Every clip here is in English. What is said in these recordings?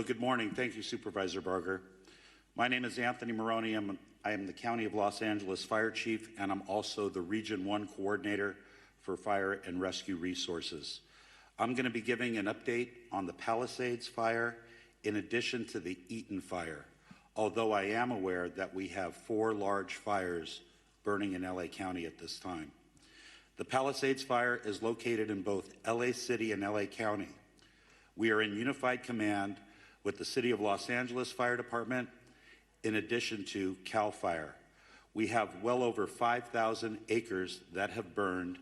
Well, good morning. Thank you, Supervisor Barger. My name is Anthony Maroney. I am the County of Los Angeles Fire Chief, and I'm also the Region 1 Coordinator for Fire and Rescue Resources. I'm going to be giving an update on the Palisades fire in addition to the Eaton fire, although I am aware that we have 4 large fires burning in LA County at this time. The Palisades fire is located in both LA City and LA County. We are in unified command with the City of Los Angeles Fire Department in addition to CAL FIRE. We have well over 5,000 acres that have burned,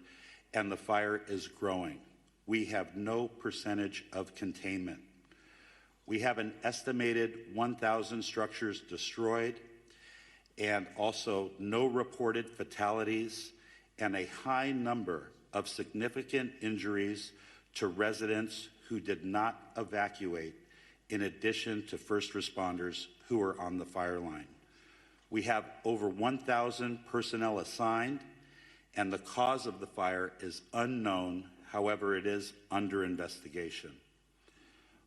and the fire is growing. We have no percentage of containment. We have an estimated 1,000 structures destroyed and also no reported fatalities and a high number of significant injuries to residents who did not evacuate, in addition to first responders who are on the fire line. We have over 1,000 personnel assigned, and the cause of the fire is unknown. However, it is under investigation.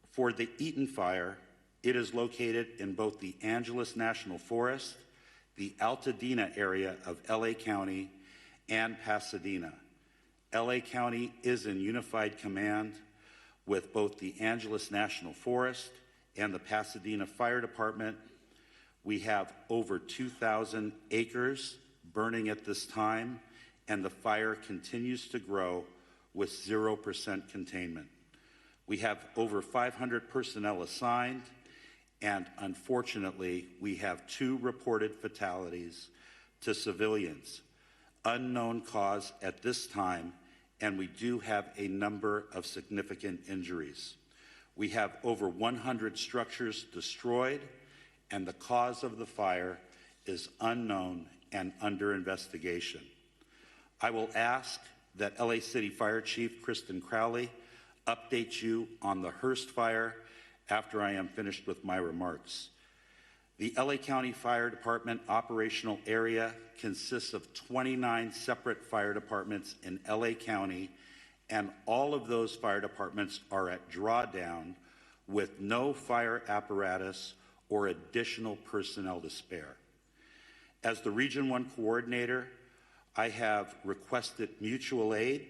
For the Eaton fire, it is located in both the Angeles National Forest, the Altadena area of LA County, and Pasadena. LA County is in unified command with both the Angeles National Forest and the Pasadena Fire Department. We have over 2,000 acres burning at this time, and the fire continues to grow with 0% containment. We have over 500 personnel assigned, and unfortunately, we have 2 reported fatalities to civilians. Unknown cause at this time, and we do have a number of significant injuries. We have over 100 structures destroyed, and the cause of the fire is unknown and under investigation. I will ask that LA City Fire Chief Kristen Crowley update you on the Hearst fire after I am finished with my remarks. The LA County Fire Department operational area consists of 29 separate fire departments in LA County, and all of those fire departments are at drawdown with no fire apparatus or additional personnel to spare. As the Region 1 Coordinator, I have requested mutual aid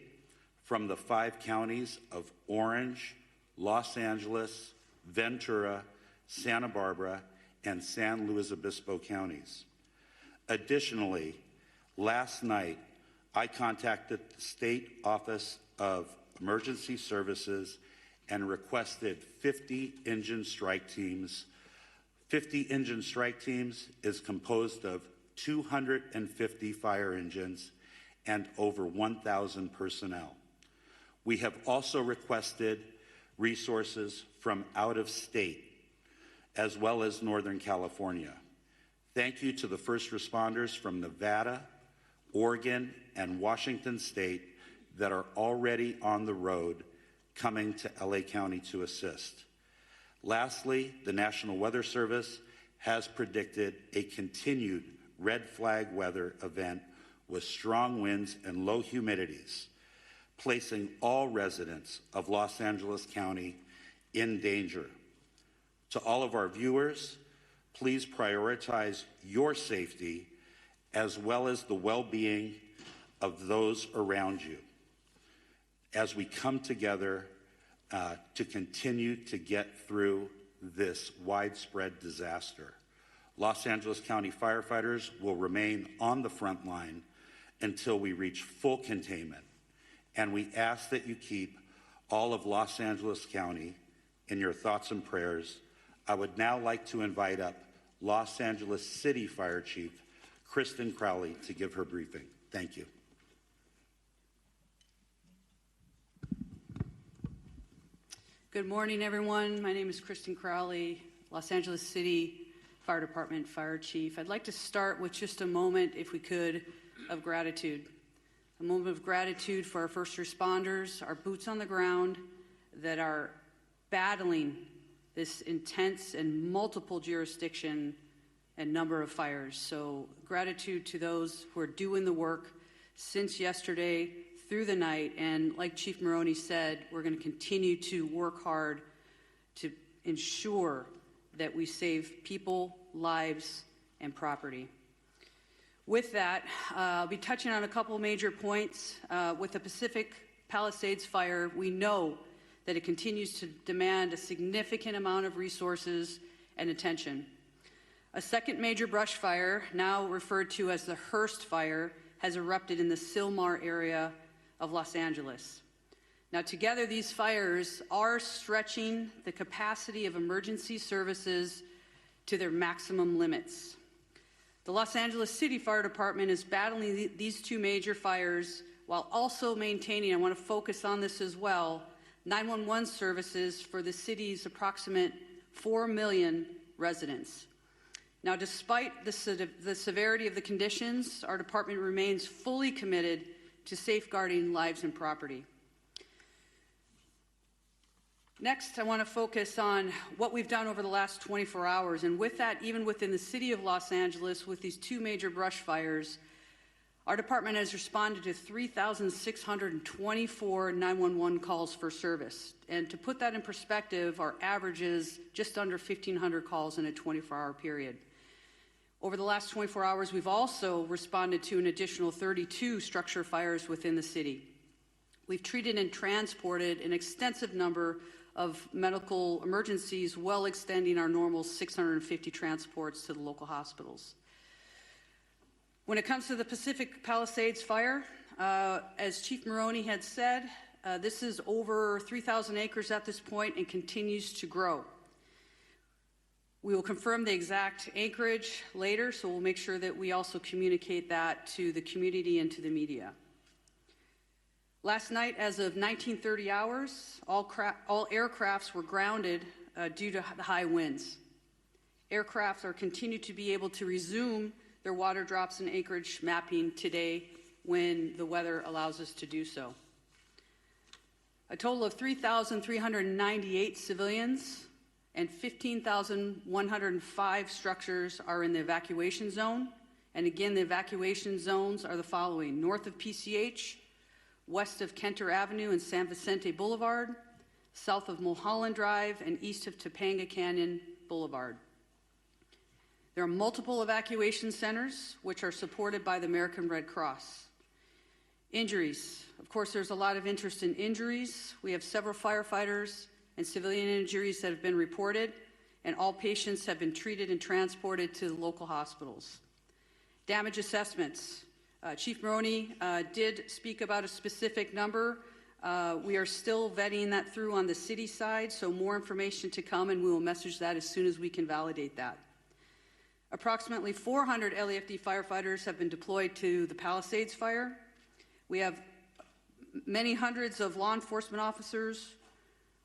from the 5 counties of Orange, Los Angeles, Ventura, Santa Barbara, and San Luis Obispo counties. Additionally, last night, I contacted the State Office of Emergency Services and requested 50 engine strike teams. 50 engine strike teams is composed of 250 fire engines and over 1,000 personnel. We have also requested resources from out of state, as well as Northern California. Thank you to the first responders from Nevada, Oregon, and Washington State that are already on the road coming to LA County to assist. Lastly, the National Weather Service has predicted a continued red flag weather event with strong winds and low humidities, placing all residents of Los Angeles County in danger. To all of our viewers, please prioritize your safety as well as the well-being of those around you as we come together to continue to get through this widespread disaster. Los Angeles County firefighters will remain on the front line until we reach full containment, and we ask that you keep all of Los Angeles County in your thoughts and prayers. I would now like to invite up Los Angeles City Fire Chief Kristen Crowley to give her briefing. Thank you. Good morning, everyone. My name is Kristen Crowley, Los Angeles City Fire Department Fire Chief. I'd like to start with just a moment, if we could, of gratitude. A moment of gratitude for our first responders, our boots on the ground that are battling this intense and multiple jurisdiction and number of fires. So gratitude to those who are doing the work since yesterday through the night. And like Chief Maroney said, we're going to continue to work hard to ensure that we save people, lives, and property. With that, I'll be touching on a couple major points. With the Pacific Palisades fire, we know that it continues to demand a significant amount of resources and attention. A second major brush fire, now referred to as the Hearst Fire, has erupted in the Sylmar area of Los Angeles. Now, together, these fires are stretching the capacity of emergency services to their maximum limits. The Los Angeles City Fire Department is battling these two major fires while also maintaining, I want to focus on this as well, 911 services for the city's approximate 4 million residents. Now, despite the severity of the conditions, our department remains fully committed to safeguarding lives and property. Next, I want to focus on what we've done over the last 24 hours. And with that, even within the city of Los Angeles, with these two major brush fires, our department has responded to 3,624 911 calls for service. And to put that in perspective, our average is just under 1,500 calls in a 24-hour period. Over the last 24 hours, we've also responded to an additional 32 structure fires within the city. We've treated and transported an extensive number of medical emergencies, well extending our normal 650 transports to the local hospitals. When it comes to the Pacific Palisades fire, as Chief Maroney had said, this is over 3,000 acres at this point and continues to grow. We will confirm the exact acreage later, so we'll make sure that we also communicate that to the community and to the media. Last night, as of 1930 hours, all aircrafts were grounded due to the high winds. Aircraft are continued to be able to resume their water drops and acreage mapping today when the weather allows us to do so. A total of 3,398 civilians and 15,105 structures are in the evacuation zone. And again, the evacuation zones are the following: north of PCH, west of Kenter Avenue and San Vicente Boulevard, south of Mulholland Drive, and east of Topanga Canyon Boulevard. There are multiple evacuation centers which are supported by the American Red Cross. Injuries. Of course, there's a lot of interest in injuries. We have several firefighters and civilian injuries that have been reported, and all patients have been treated and transported to the local hospitals. Damage assessments. Chief Maroney did speak about a specific number. We are still vetting that through on the city side, so more information to come, and we will message that as soon as we can validate that. Approximately 400 LAFD firefighters have been deployed to the Palisades fire. We have many hundreds of law enforcement officers,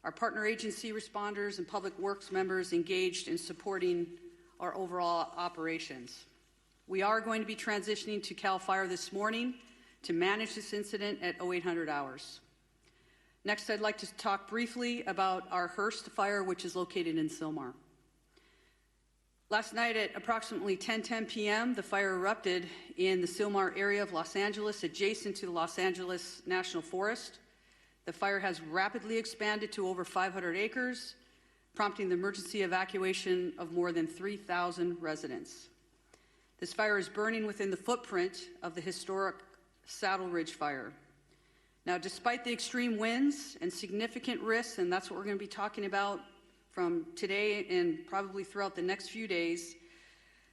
our partner agency responders, and public works members engaged in supporting our overall operations. We are going to be transitioning to CAL FIRE this morning to manage this incident at 0800 hours. Next, I'd like to talk briefly about our Hearst fire, which is located in Sylmar. Last night at approximately 10:10 p.m., the fire erupted in the Sylmar area of Los Angeles, adjacent to the Los Angeles National Forest. The fire has rapidly expanded to over 500 acres, prompting the emergency evacuation of more than 3,000 residents. This fire is burning within the footprint of the historic Saddle Ridge fire. Now, despite the extreme winds and significant risks, and that's what we're going to be talking about from today and probably throughout the next few days,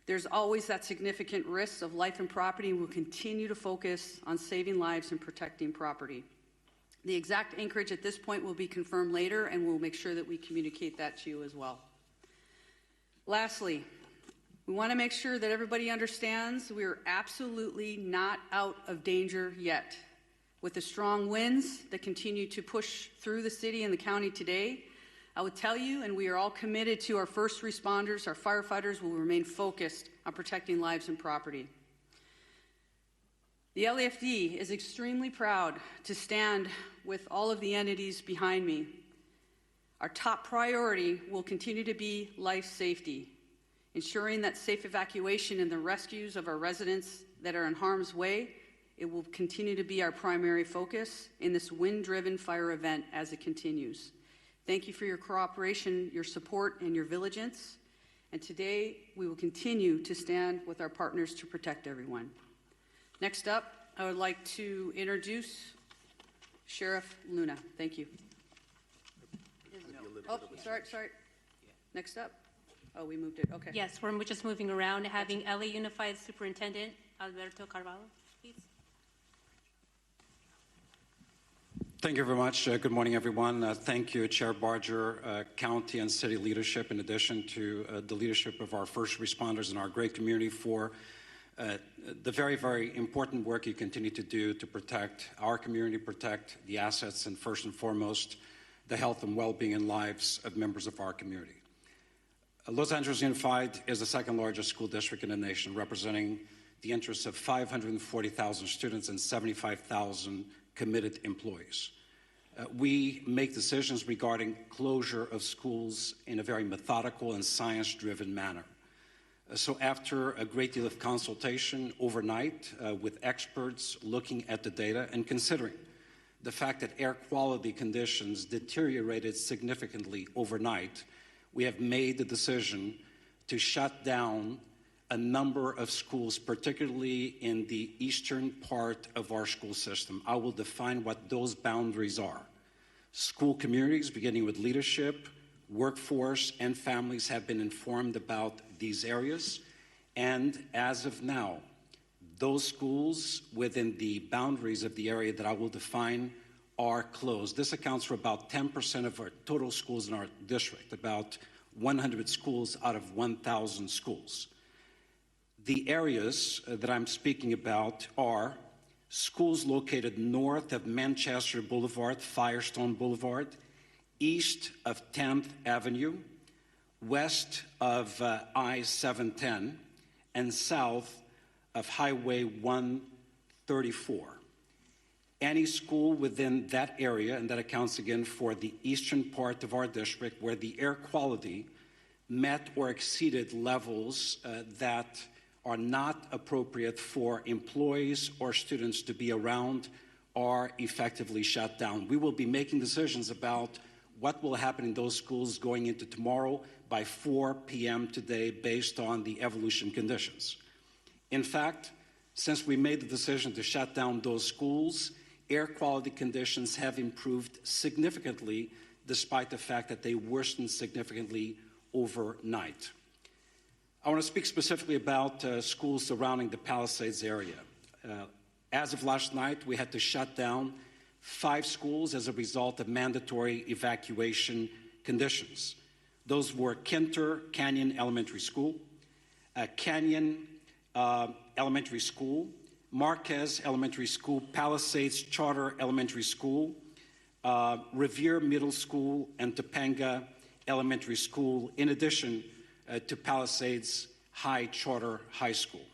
there's always that significant risk of life and property, and we'll continue to focus on saving lives and protecting property. The exact anchorage at this point will be confirmed later, and we'll make sure that we communicate that to you as well. Lastly, we want to make sure that everybody understands we are absolutely not out of danger yet. With the strong winds that continue to push through the city and the county today, I would tell you, and we are all committed to our first responders, our firefighters will remain focused on protecting lives and property. The LAFD is extremely proud to stand with all of the entities behind me. Our top priority will continue to be life safety, ensuring that safe evacuation and the rescues of our residents that are in harm's way. It will continue to be our primary focus in this wind-driven fire event as it continues. Thank you for your cooperation, your support, and your vigilance. And today, we will continue to stand with our partners to protect everyone. Next up, I would like to introduce Sheriff Luna. Thank you. Oh, sorry. Next up. Oh, we moved it. Okay. Yes, we're just moving around, having LA Unified Superintendent Alberto Carvalho, please. Thank you very much. Good morning, everyone. Thank you, Chair Barger, county and city leadership, in addition to the leadership of our first responders and our great community for the very, very important work you continue to do to protect our community, protect the assets, and first and foremost, the health and well-being and lives of members of our community. Los Angeles Unified is the second largest school district in the nation, representing the interests of 540,000 students and 75,000 committed employees. We make decisions regarding closure of schools in a very methodical and science-driven manner. So after a great deal of consultation overnight with experts looking at the data and considering the fact that air quality conditions deteriorated significantly overnight, we have made the decision to shut down a number of schools, particularly in the eastern part of our school system. I will define what those boundaries are. School communities, beginning with leadership, workforce, and families, have been informed about these areas. And as of now, those schools within the boundaries of the area that I will define are closed. This accounts for about 10% of our total schools in our district, about 100 schools out of 1,000 schools. The areas that I'm speaking about are schools located north of Manchester Boulevard, Firestone Boulevard, east of 10th Avenue, west of I-710, and south of Highway 134. Any school within that area, and that accounts again for the eastern part of our district, where the air quality met or exceeded levels that are not appropriate for employees or students to be around, are effectively shut down. We will be making decisions about what will happen in those schools going into tomorrow by 4 p.m. today based on the evolution conditions. In fact, since we made the decision to shut down those schools, air quality conditions have improved significantly despite the fact that they worsened significantly overnight. I want to speak specifically about schools surrounding the Palisades area. As of last night, we had to shut down 5 schools as a result of mandatory evacuation conditions. Those were Kinter Canyon Elementary School, Canyon Elementary School, Marquez Elementary School, Palisades Charter Elementary School, Revere Middle School, and Topanga Elementary School, in addition to Palisades High Charter High School.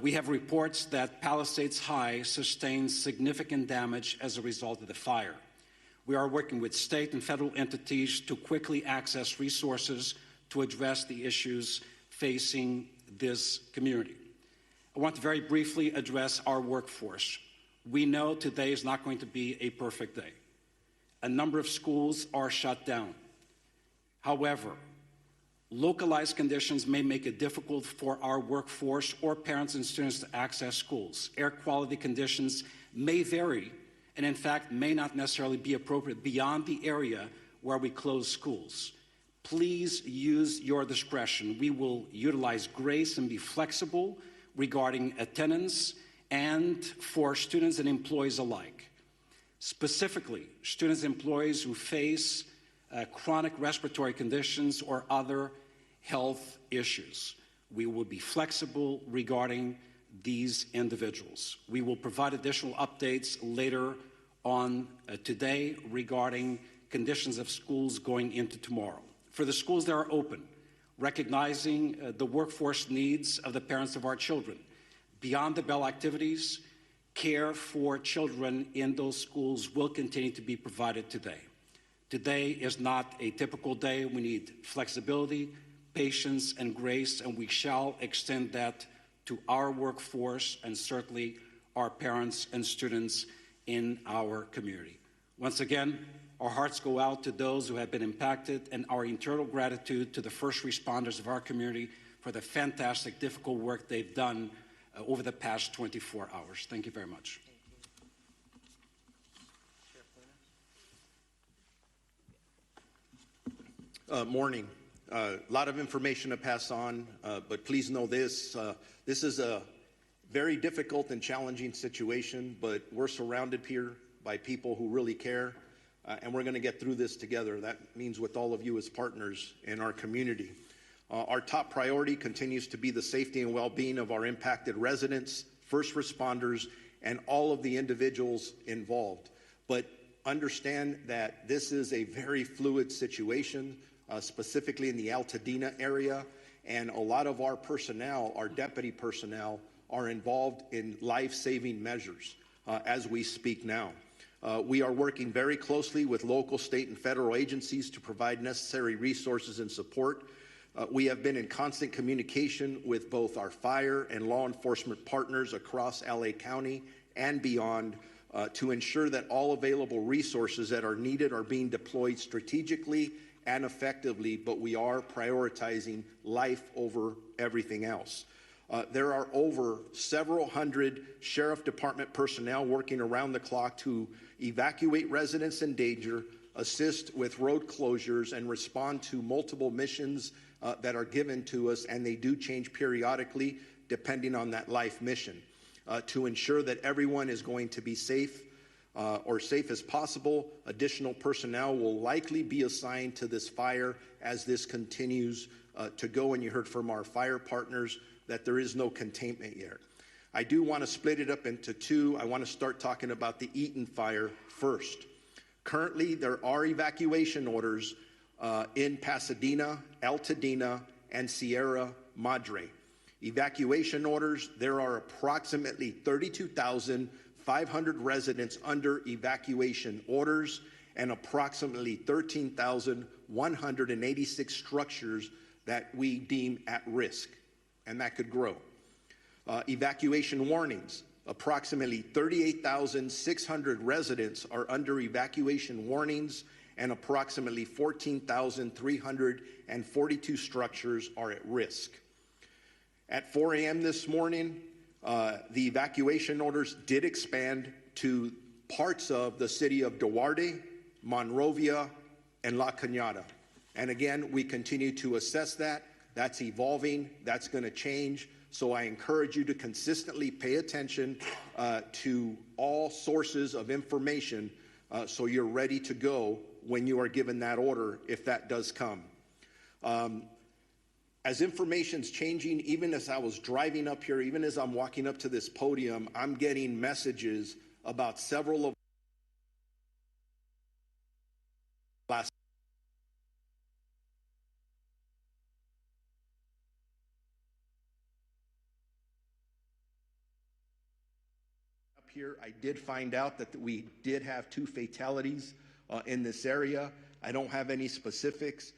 We have reports that Palisades High sustained significant damage as a result of the fire. We are working with state and federal entities to quickly access resources to address the issues facing this community. I want to very briefly address our workforce. We know today is not going to be a perfect day. A number of schools are shut down. However, localized conditions may make it difficult for our workforce or parents and students to access schools. Air quality conditions may vary and, in fact, may not necessarily be appropriate beyond the area where we close schools. Please use your discretion. We will utilize grace and be flexible regarding attendance and for students and employees alike. Specifically, students and employees who face chronic respiratory conditions or other health issues. We will be flexible regarding these individuals. We will provide additional updates later on today regarding conditions of schools going into tomorrow. For the schools that are open, recognizing the workforce needs of the parents of our children, beyond the bell activities, care for children in those schools will continue to be provided today. Today is not a typical day. We need flexibility, patience, and grace, and we shall extend that to our workforce and certainly our parents and students in our community. Once again, Our hearts go out to those who have been impacted, and our eternal gratitude to the first responders of our community for the fantastic, difficult work they've done over the past 24 hours. Thank you very much. Morning. A lot of information to pass on, but please know this. This is a very difficult and challenging situation, but we're surrounded here by people who really care, and we're going to get through this together. That means with all of you as partners in our community. Our top priority continues to be the safety and well-being of our impacted residents, first responders, and all of the individuals involved. But understand that this is a very fluid situation, specifically in the Altadena area, and a lot of our personnel, our deputy personnel, are involved in life-saving measures as we speak now. We are working very closely with local, state, and federal agencies to provide necessary resources and support. We have been in constant communication with both our fire and law enforcement partners across LA County and beyond to ensure that all available resources that are needed are being deployed strategically and effectively, but we are prioritizing life over everything else. There are over several hundred sheriff department personnel working around the clock to evacuate residents in danger, assist with road closures, and respond to multiple missions that are given to us, and they do change periodically depending on that life mission. To ensure that everyone is going to be safe or safe as possible, additional personnel will likely be assigned to this fire as this continues to go, and you heard from our fire partners that there is no containment yet. I do want to split it up into two. I want to start talking about the Eaton fire first. Currently, there are evacuation orders in Pasadena, Altadena, and Sierra Madre. Evacuation orders, there are approximately 32,500 residents under evacuation orders and approximately 13,186 structures that we deem at risk, and that could grow. Evacuation warnings, approximately 38,600 residents are under evacuation warnings and approximately 14,342 structures are at risk. At 4 a.m. this morning, the evacuation orders did expand to parts of the city of Duarte, Monrovia, and La Cañada. And again, we continue to assess that. That's evolving. That's going to change. So I encourage you to consistently pay attention to all sources of information so you're ready to go when you are given that order, if that does come. As information's changing, even as I was driving up here, even as I'm walking up to this podium, I'm getting messages about several of last up here. I did find out that we did have 2 fatalities in this area. I don't have any specifics.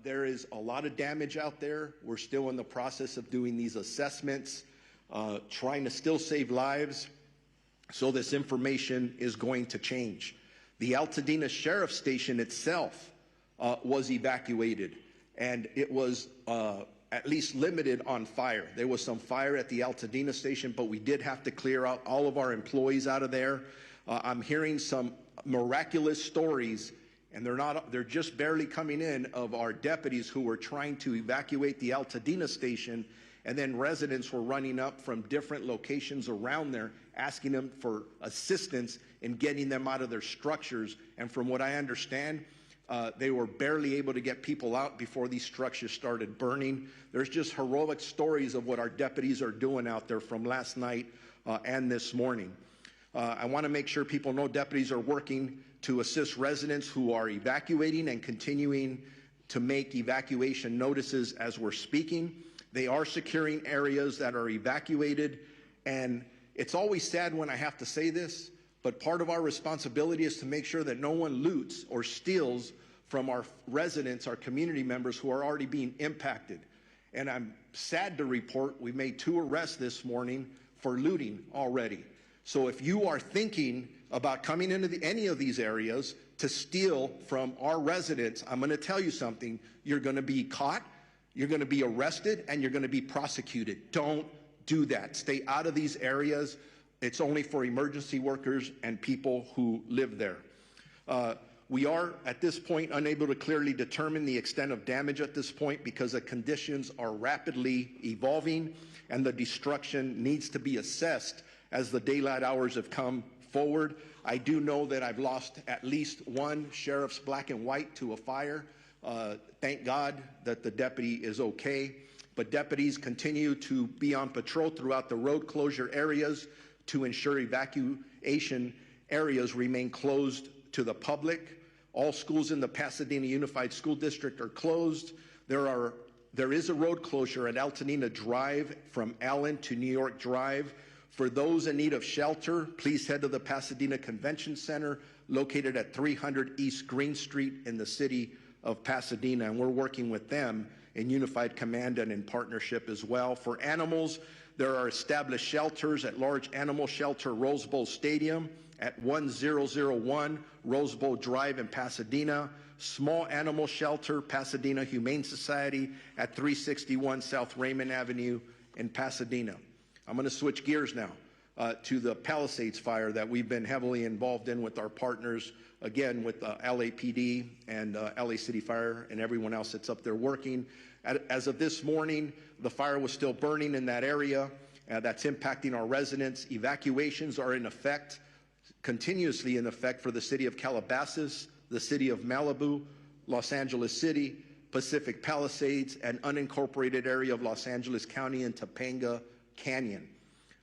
There is a lot of damage out there. We're still in the process of doing these assessments, trying to still save lives. So this information is going to change. The Altadena Sheriff's Station itself was evacuated, and it was at least limited on fire. There was some fire at the Altadena Station, but we did have to clear out all of our employees out of there. I'm hearing some miraculous stories, and they're just barely coming in, of our deputies who were trying to evacuate the Altadena Station, and then residents were running up from different locations around there asking them for assistance in getting them out of their structures. And from what I understand, they were barely able to get people out before these structures started burning. There's just heroic stories of what our deputies are doing out there from last night and this morning. I want to make sure people know deputies are working to assist residents who are evacuating and continuing to make evacuation notices as we're speaking. They are securing areas that are evacuated, and it's always sad when I have to say this, but part of our responsibility is to make sure that no one loots or steals from our residents, our community members who are already being impacted. And I'm sad to report we made 2 arrests this morning for looting already. So if you are thinking about coming into any of these areas, to steal from our residents, I'm going to tell you something. You're going to be caught, you're going to be arrested, and you're going to be prosecuted. Don't do that. Stay out of these areas. It's only for emergency workers and people who live there. We are, at this point, unable to clearly determine the extent of damage at this point because the conditions are rapidly evolving and the destruction needs to be assessed as the daylight hours have come forward. I do know that I've lost at least one sheriff's black and white to a fire. Thank God that the deputy is okay. But deputies continue to be on patrol throughout the road closure areas to ensure evacuation areas remain closed to the public. All schools in the Pasadena Unified School District are closed. There is a road closure at Altanina Drive from Allen to New York Drive. For those in need of shelter, please head to the Pasadena Convention Center located at 300 East Green Street in the city of Pasadena, and we're working with them in Unified Command and in partnership as well. For animals, there are established shelters at Large Animal Shelter Rose Bowl Stadium at 1001 Rose Bowl Drive in Pasadena, Small Animal Shelter Pasadena Humane Society at 361 South Raymond Avenue in Pasadena. I'm going to switch gears now to the Palisades fire that we've been heavily involved in with our partners, again with LAPD and LA City Fire and everyone else that's up there working. As of this morning, the fire was still burning in that area. That's impacting our residents. Evacuations are in effect, continuously in effect for the city of Calabasas, the city of Malibu, Los Angeles City, Pacific Palisades, and unincorporated area of Los Angeles County and Topanga Canyon.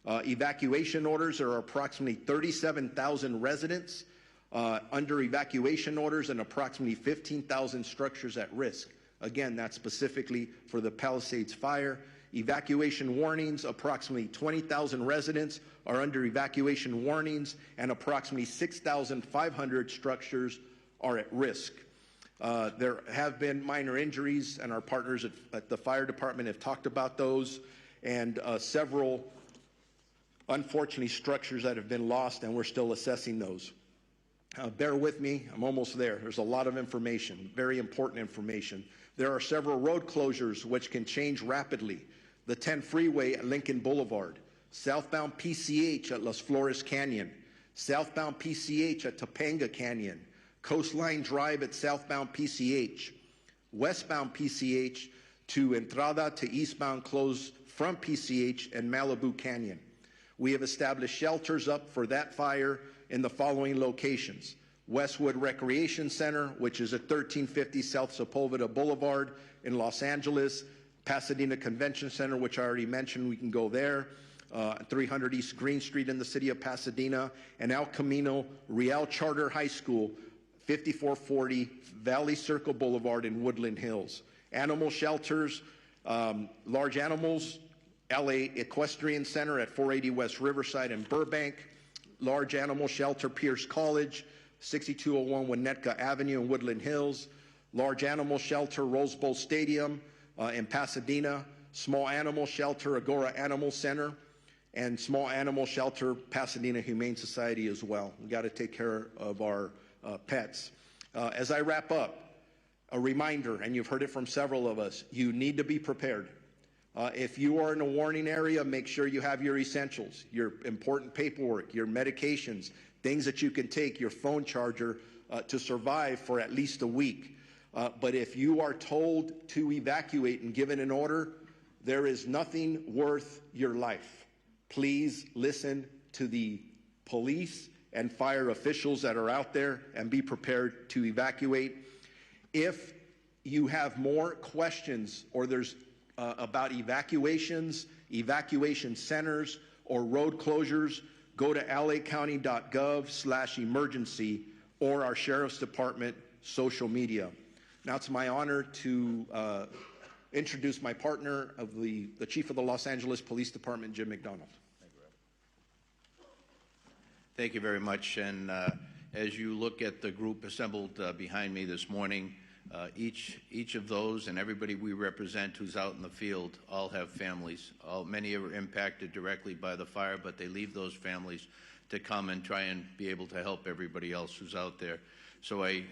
Evacuation orders are approximately 37,000 residents under evacuation orders and approximately 15,000 structures at risk. Again, that's specifically for the Palisades fire. Evacuation warnings, approximately 20,000 residents are under evacuation warnings and approximately 6,500 structures are at risk. There have been minor injuries, and our partners at the fire department have talked about those, and several, unfortunately, structures that have been lost, and we're still assessing those. Bear with me, I'm almost there. There's a lot of information, very important information. There are several road closures which can change rapidly. The 10 freeway at Lincoln Boulevard, southbound PCH at Las Flores Canyon, southbound PCH at Topanga Canyon, Coastline Drive at southbound PCH, westbound PCH to Entrada to eastbound closed from PCH and Malibu Canyon. We have established shelters up for that fire in the following locations. Westwood Recreation Center, which is at 1350 South Sepulveda Boulevard in Los Angeles, Pasadena Convention Center, which I already mentioned, we can go there, 300 East Green Street in the city of Pasadena, and El Camino Real Charter High School, 5440 Valley Circle Boulevard in Woodland Hills. Animal shelters, large animals, LA Equestrian Center at 480 West Riverside in Burbank, large animal shelter Pierce College, 6201 Winnetka Avenue in Woodland Hills, large animal shelter Rose Bowl Stadium in Pasadena, small animal shelter Agora Animal Center, and small animal shelter Pasadena Humane Society as well. We got to take care of our pets. As I wrap up, a reminder, and you've heard it from several of us, you need to be prepared. If you are in a warning area, make sure you have your essentials, your important paperwork, your medications, things that you can take, your phone charger to survive for at least a week. But if you are told to evacuate and given an order, there is nothing worth your life. Please listen to the police and fire officials that are out there and be prepared to evacuate. If you have more questions or there's about evacuations, evacuation centers, or road closures, go to lacounty.gov/emergency or our Sheriff's Department social media. Now it's my honor to introduce my partner of the Chief of the Los Angeles Police Department, Jim McDonald. Thank you very much. And as you look at the group assembled behind me this morning, each of those and everybody we represent who's out in the field all have families. Many are impacted directly by the fire, but they leave those families to come and try and be able to help everybody else who's out there. So I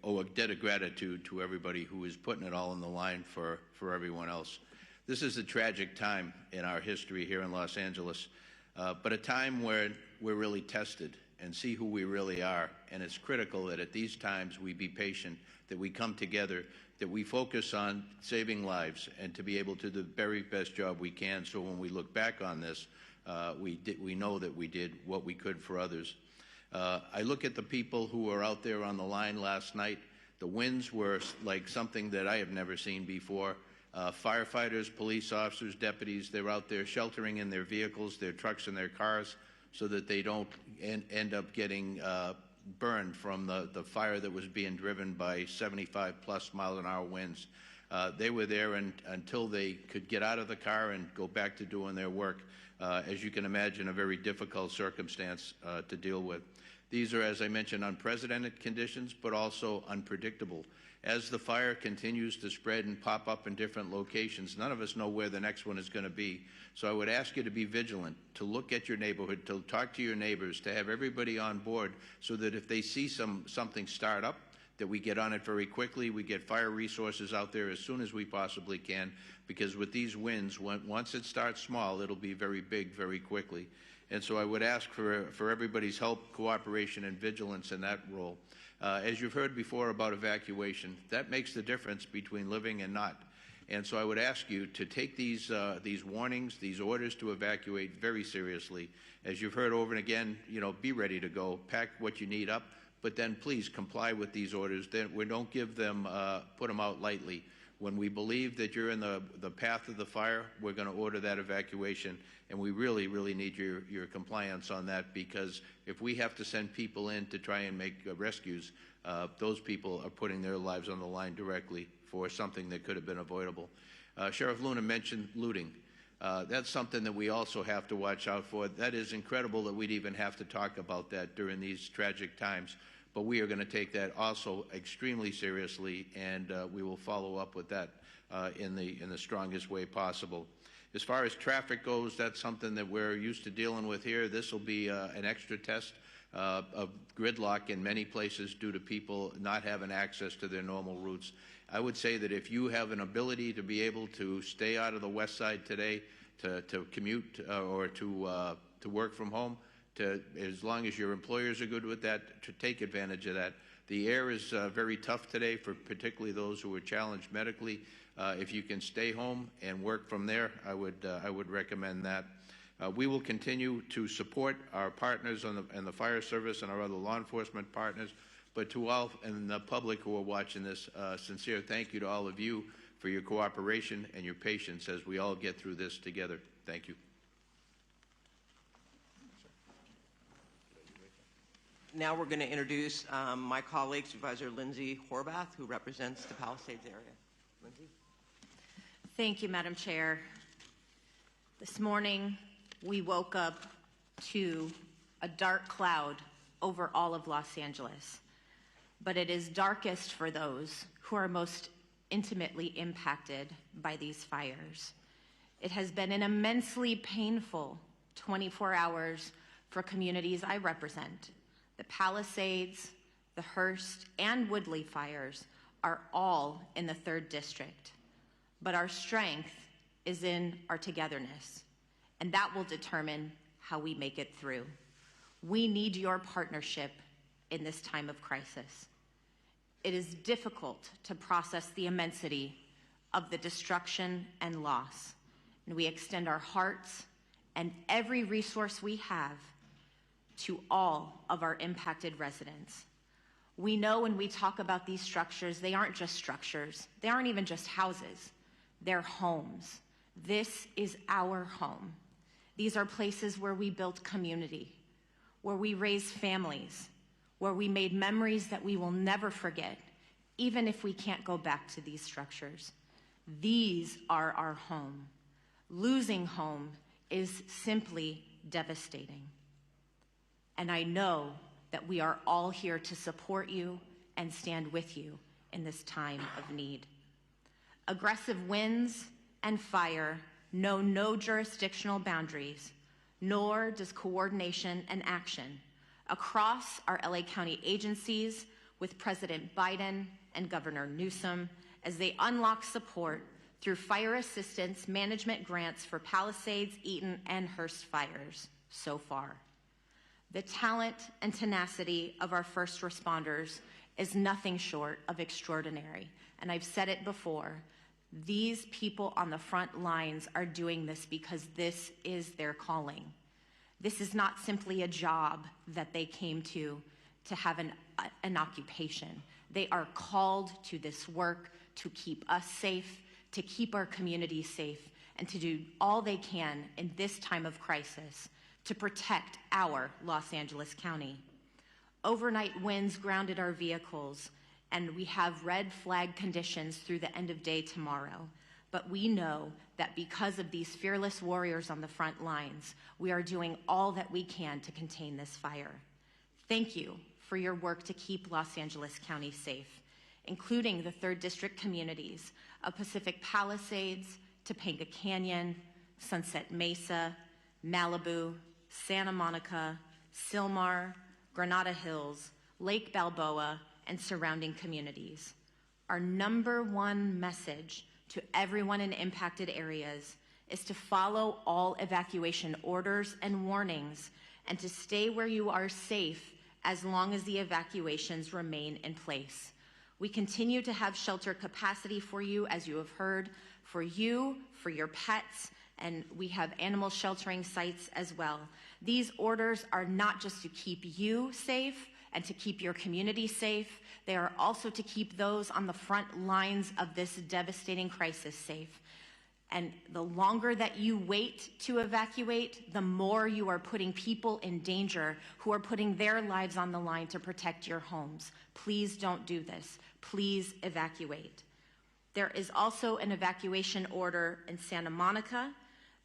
owe a debt of gratitude to everybody who is putting it all on the line for everyone else. This is a tragic time in our history here in Los Angeles, but a time where we're really tested and see who we really are. And it's critical that at these times we be patient, that we come together, that we focus on saving lives and to be able to do the very best job we can, so when we look back on this, we know that we did what we could for others. I look at the people who were out there on the line last night. The winds were like something that I have never seen before. Firefighters, police officers, deputies, they're out there sheltering in their vehicles, their trucks and their cars, so that they don't end up getting burned from the fire that was being driven by 75-plus-mile-an-hour winds. They were there until they could get out of the car and go back to doing their work. As you can imagine, a very difficult circumstance to deal with. These are, as I mentioned, unprecedented conditions, but also unpredictable. As the fire continues to spread and pop up in different locations, none of us know where the next one is going to be. So I would ask you to be vigilant, to look at your neighborhood, to talk to your neighbors, to have everybody on board, so that if they see something start up, that we get on it very quickly. We get fire resources out there as soon as we possibly can, because with these winds, once it starts small, it'll be very big very quickly. And so I would ask for everybody's help, cooperation, and vigilance in that role. As you've heard before about evacuation, that makes the difference between living and not. And so I would ask you to take these warnings, these orders to evacuate very seriously. As you've heard over and again, be ready to go, pack what you need up, but then please comply with these orders. We don't give them, put them out lightly. When we believe that you're in the path of the fire, we're going to order that evacuation, and we really, really need your compliance on that, because if we have to send people in to try and make rescues, those people are putting their lives on the line directly for something that could have been avoidable. Sheriff Luna mentioned looting. That's something that we also have to watch out for. That is incredible that we'd even have to talk about that during these tragic times. But we are going to take that also extremely seriously, and we will follow up with that in the strongest way possible. As far as traffic goes, that's something that we're used to dealing with here. This will be an extra test of gridlock in many places due to people not having access to their normal routes. I would say that if you have an ability to be able to stay out of the west side today, to commute or to work from home, as long as your employers are good with that, to take advantage of that. The air is very tough today for particularly those who are challenged medically. If you can stay home and work from there, I would recommend that. We will continue to support our partners in the fire service and our other law enforcement partners. But to all and the public who are watching this, sincere thank you to all of you for your cooperation and your patience as we all get through this together. Thank you. Now we're going to introduce my colleague, Supervisor Lindsay Horvath, who represents the Palisades area. Lindsay? Thank you, Madam Chair. This morning, we woke up to a dark cloud over all of Los Angeles, but it is darkest for those who are most intimately impacted by these fires. It has been an immensely painful 24 hours for communities I represent. The Palisades, the Hearst, and Woodley fires are all in the 3rd District. But our strength is in our togetherness, and that will determine how we make it through. We need your partnership in this time of crisis. It is difficult to process the immensity of the destruction and loss, and we extend our hearts and every resource we have to all of our impacted residents. We know when we talk about these structures, they aren't just structures. They aren't even just houses. They're homes. This is our home. These are places where we built community, where we raised families, where we made memories that we will never forget, even if we can't go back to these structures. These are our home. Losing home is simply devastating. And I know that we are all here to support you and stand with you in this time of need. Aggressive winds and fire know no jurisdictional boundaries, nor does coordination and action. Across our LA County agencies, with President Biden and Governor Newsom as they unlock support through fire assistance management grants for Palisades, Eaton, and Hearst fires so far. The talent and tenacity of our first responders is nothing short of extraordinary. And I've said it before, these people on the front lines are doing this because this is their calling. This is not simply a job that they came to have an occupation. They are called to this work to keep us safe, to keep our community safe, and to do all they can in this time of crisis to protect our Los Angeles County. Overnight winds grounded our vehicles, and we have red flag conditions through the end of day tomorrow. But we know that because of these fearless warriors on the front lines, we are doing all that we can to contain this fire. Thank you for your work to keep Los Angeles County safe, including the 3rd District communities of Pacific Palisades, Topanga Canyon, Sunset Mesa, Malibu, Santa Monica, Sylmar, Granada Hills, Lake Balboa, and surrounding communities. Our #1 message to everyone in impacted areas is to follow all evacuation orders and warnings and to stay where you are safe as long as the evacuations remain in place. We continue to have shelter capacity for you, as you have heard, for you, for your pets, and we have animal sheltering sites as well. These orders are not just to keep you safe and to keep your community safe, they are also to keep those on the front lines of this devastating crisis safe. And the longer that you wait to evacuate, the more you are putting people in danger who are putting their lives on the line to protect your homes. Please don't do this. Please evacuate. There is also an evacuation order in Santa Monica,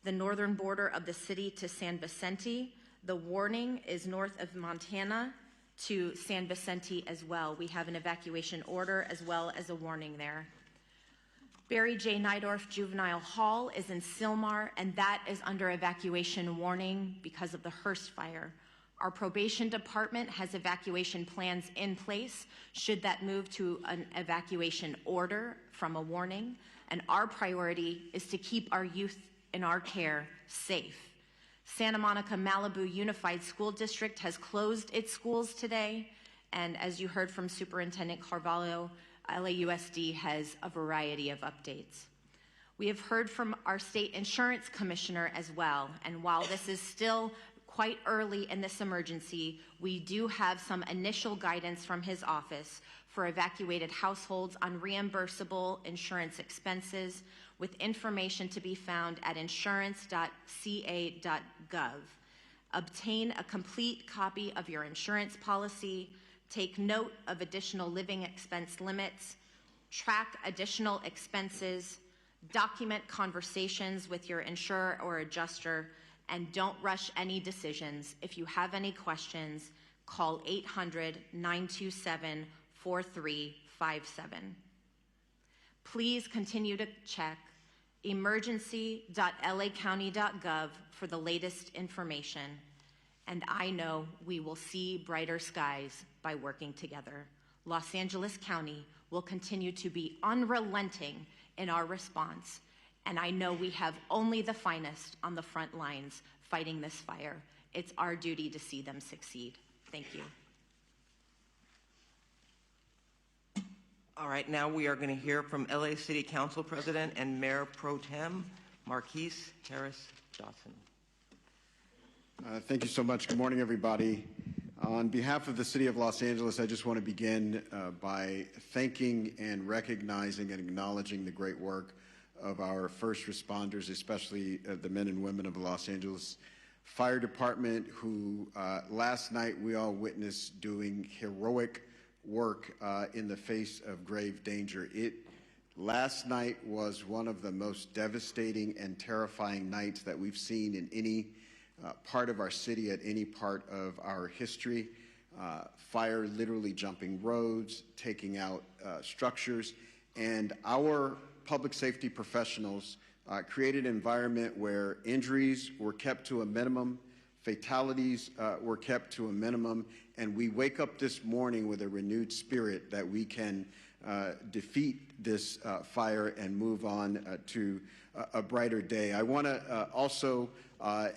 the northern border of the city to San Vicente. The warning is north of Montana to San Vicente as well. We have an evacuation order as well as a warning there. Barry J. Nydorf Juvenile Hall is in Sylmar, and that is under evacuation warning because of the Hearst fire. Our probation department has evacuation plans in place should that move to an evacuation order from a warning, and our priority is to keep our youth in our care safe. Santa Monica Malibu Unified School District has closed its schools today, and as you heard from Superintendent Carvalho, LAUSD has a variety of updates. We have heard from our state insurance commissioner as well, and while this is still quite early in this emergency, we do have some initial guidance from his office for evacuated households on reimbursable insurance expenses, with information to be found at insurance.ca.gov. Obtain a complete copy of your insurance policy, take note of additional living expense limits, track additional expenses, document conversations with your insurer or adjuster, and don't rush any decisions. If you have any questions, call 800-927-4357. Please continue to check emergency.lacounty.gov for the latest information. And I know we will see brighter skies by working together. Los Angeles County will continue to be unrelenting in our response, and I know we have only the finest on the front lines fighting this fire. It's our duty to see them succeed. Thank you. All right, now we are going to hear from LA City Council President and Mayor Pro Tem Marquise Harris Dawson. Thank you so much. Good morning, everybody. On behalf of the City of Los Angeles, I just want to begin by thanking and recognizing and acknowledging the great work of our first responders, especially the men and women of the Los Angeles Fire Department, who last night we all witnessed doing heroic work in the face of grave danger. Last night was one of the most devastating and terrifying nights that we've seen in any part of our city, at any part of our history. Fire literally jumping roads, taking out structures, and our public safety professionals created an environment where injuries were kept to a minimum, Fatalities were kept to a minimum, and we wake up this morning with a renewed spirit that we can defeat this fire and move on to a brighter day. I want to also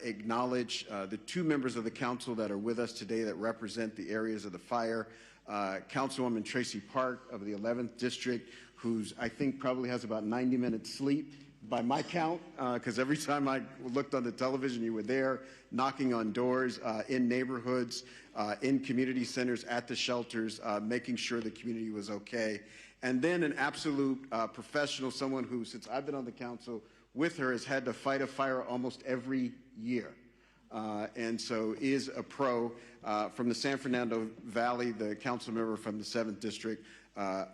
acknowledge the two members of the council that are with us today that represent the areas of the fire. Councilwoman Tracy Park of the 11th District, who's I think probably has about 90 minutes sleep by my count, because every time I looked on the television, you were there knocking on doors in neighborhoods, in community centers, at the shelters, making sure the community was okay. And then an absolute professional, someone who, since I've been on the council with her, has had to fight a fire almost every year. And so is a pro from the San Fernando Valley, the council member from the 7th District,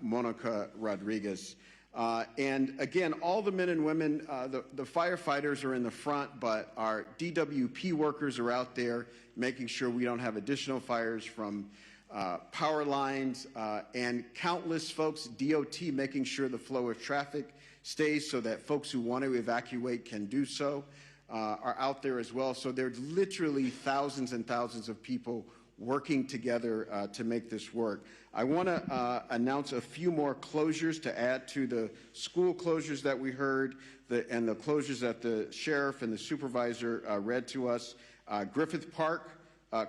Monica Rodriguez. And again, all the men and women, the firefighters are in the front, but our DWP workers are out there making sure we don't have additional fires from power lines, and countless folks, DOT, making sure the flow of traffic stays so that folks who want to evacuate can do so, are out there as well. So there's literally thousands and thousands of people working together to make this work. I want to announce a few more closures to add to the school closures that we heard and the closures that the sheriff and the supervisor read to us. Griffith Park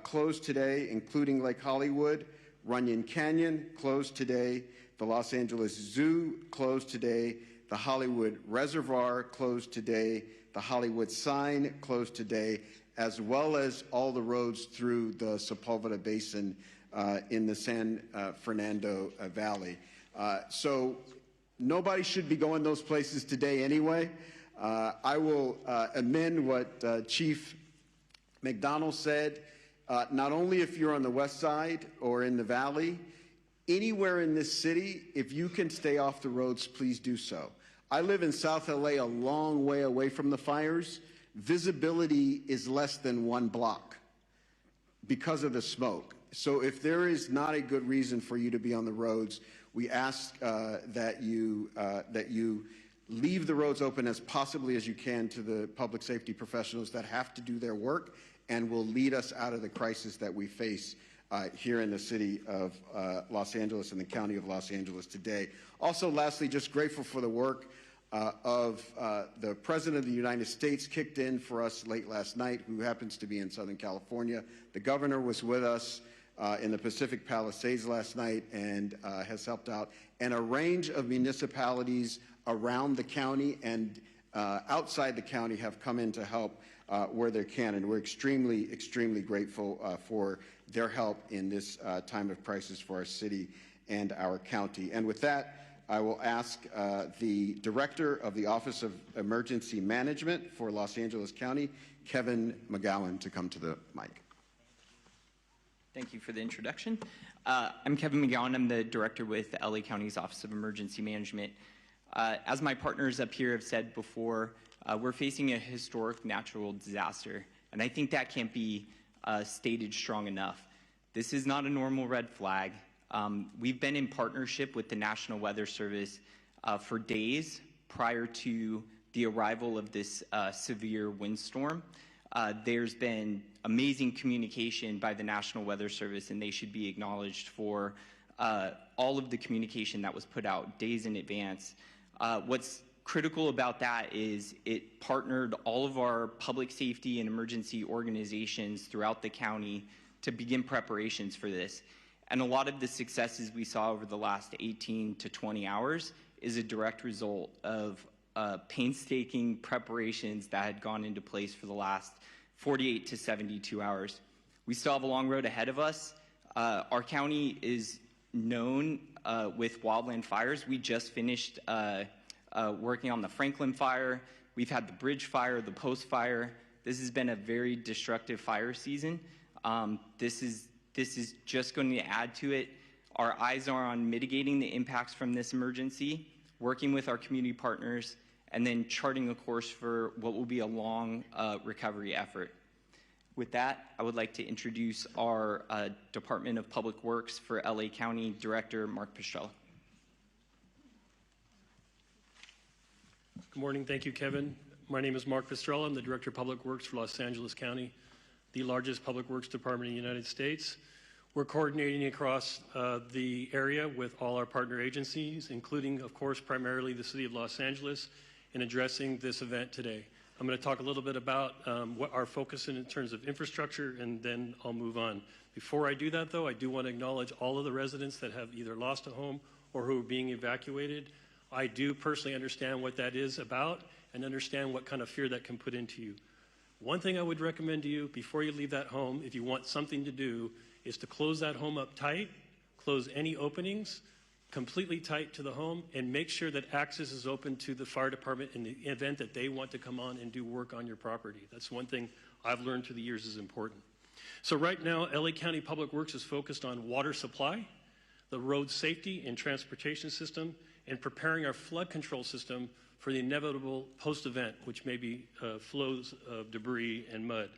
closed today, including Lake Hollywood. Runyon Canyon closed today. The Los Angeles Zoo closed today. The Hollywood Reservoir closed today. The Hollywood Sign closed today, as well as all the roads through the Sepulveda Basin in the San Fernando Valley. So nobody should be going those places today anyway. I will amend what Chief McDonald said. Not only if you're on the west side or in the valley, anywhere in this city, if you can stay off the roads, please do so. I live in South LA, a long way away from the fires. Visibility is less than 1 block because of the smoke. So if there is not a good reason for you to be on the roads, we ask that you leave the roads open as possibly as you can to the public safety professionals that have to do their work and will lead us out of the crisis that we face here in the city of Los Angeles and the county of Los Angeles today. Also, lastly, just grateful for the work of the President of the United States, kicked in for us late last night, who happens to be in Southern California. The governor was with us in the Pacific Palisades last night and has helped out. And a range of municipalities around the county and outside the county have come in to help where they can. And we're extremely, extremely grateful for their help in this time of crisis for our city and our county. And with that, I will ask the Director of the Office of Emergency Management for Los Angeles County, Kevin McGowan, to come to the mic. Thank you for the introduction. I'm Kevin McGowan. I'm the Director with the LA County's Office of Emergency Management. As my partners up here have said before, we're facing a historic natural disaster, and I think that can't be stated strong enough. This is not a normal red flag. We've been in partnership with the National Weather Service for days prior to the arrival of this severe windstorm. There's been amazing communication by the National Weather Service, and they should be acknowledged for all of the communication that was put out days in advance. What's critical about that is it partnered all of our public safety and emergency organizations throughout the county to begin preparations for this. And a lot of the successes we saw over the last 18 to 20 hours is a direct result of painstaking preparations that had gone into place for the last 48 to 72 hours. We still have a long road ahead of us. Our county is known with wildland fires. We just finished working on the Franklin fire. We've had the Bridge fire, the Post fire. This has been a very destructive fire season. This is just going to add to it. Our eyes are on mitigating the impacts from this emergency, working with our community partners, and then charting a course for what will be a long recovery effort. With that, I would like to introduce our Department of Public Works for LA County Director, Mark Pistrella. Good morning. Thank you, Kevin. My name is Mark Pistrella. I'm the Director of Public Works for Los Angeles County. the largest public works department in the United States. We're coordinating across the area with all our partner agencies, including, of course, primarily the City of Los Angeles, in addressing this event today. I'm going to talk a little bit about what our focus is in terms of infrastructure, and then I'll move on. Before I do that, though, I do want to acknowledge all of the residents that have either lost a home or who are being evacuated. I do personally understand what that is about and understand what kind of fear that can put into you. One thing I would recommend to you before you leave that home, if you want something to do, is to close that home up tight, close any openings, completely tight to the home, and make sure that access is open to the fire department in the event that they want to come on and do work on your property. That's one thing I've learned through the years is important. So right now, LA County Public Works is focused on water supply, the road safety and transportation system, and preparing our flood control system for the inevitable post-event, which may be flows of debris and mud.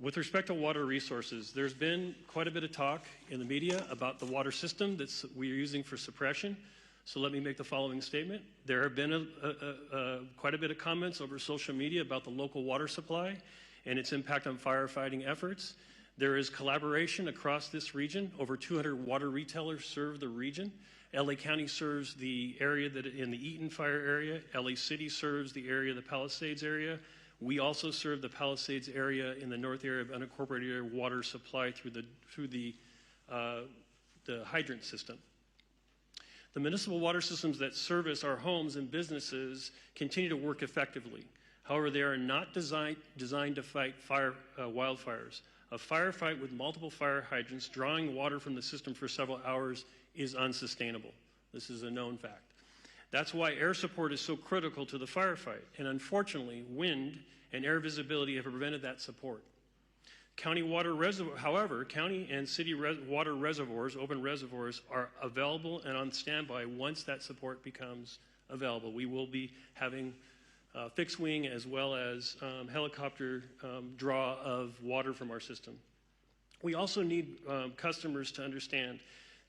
With respect to water resources, there's been quite a bit of talk in the media about the water system that we're using for suppression. So let me make the following statement. There have been quite a bit of comments over social media about the local water supply and its impact on firefighting efforts. There is collaboration across this region. Over 200 water retailers serve the region. LA County serves the area that in the Eaton fire area. LA City serves the area of the Palisades area. We also serve the Palisades area in the north area of unincorporated area water supply through the hydrant system. The municipal water systems that service our homes and businesses continue to work effectively. However, they are not designed to fight wildfires. A firefight with multiple fire hydrants drawing water from the system for several hours is unsustainable. This is a known fact. That's why air support is so critical to the firefight, and unfortunately, wind and air visibility have prevented that support. However, county and city water reservoirs, open reservoirs, are available and on standby once that support becomes available. We will be having fixed wing as well as helicopter draw of water from our system. We also need customers to understand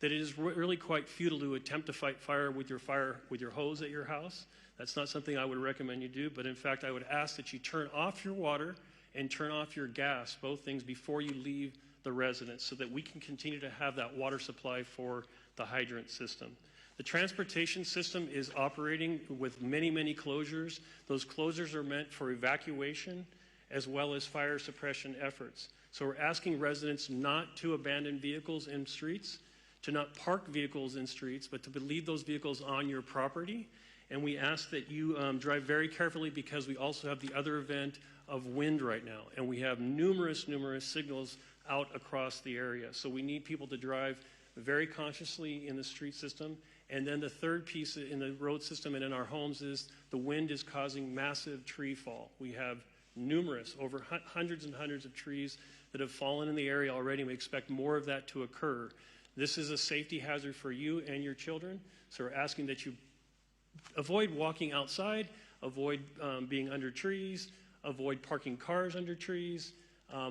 that it is really quite futile to attempt to fight fire with your hose at your house. That's not something I would recommend you do, but in fact, I would ask that you turn off your water and turn off your gas, both things, before you leave the residence so that we can continue to have that water supply for the hydrant system. The transportation system is operating with many, many closures. Those closures are meant for evacuation as well as fire suppression efforts. So we're asking residents not to abandon vehicles in streets, to not park vehicles in streets, but to leave those vehicles on your property. And we ask that you drive very carefully because we also have the other event of wind right now. And we have numerous signals out across the area. So we need people to drive very consciously in the street system. And then the third piece in the road system and in our homes is the wind is causing massive tree fall. We have over hundreds and hundreds of trees that have fallen in the area already. We expect more of that to occur. This is a safety hazard for you and your children, so we're asking that you avoid walking outside, avoid being under trees, avoid parking cars under trees,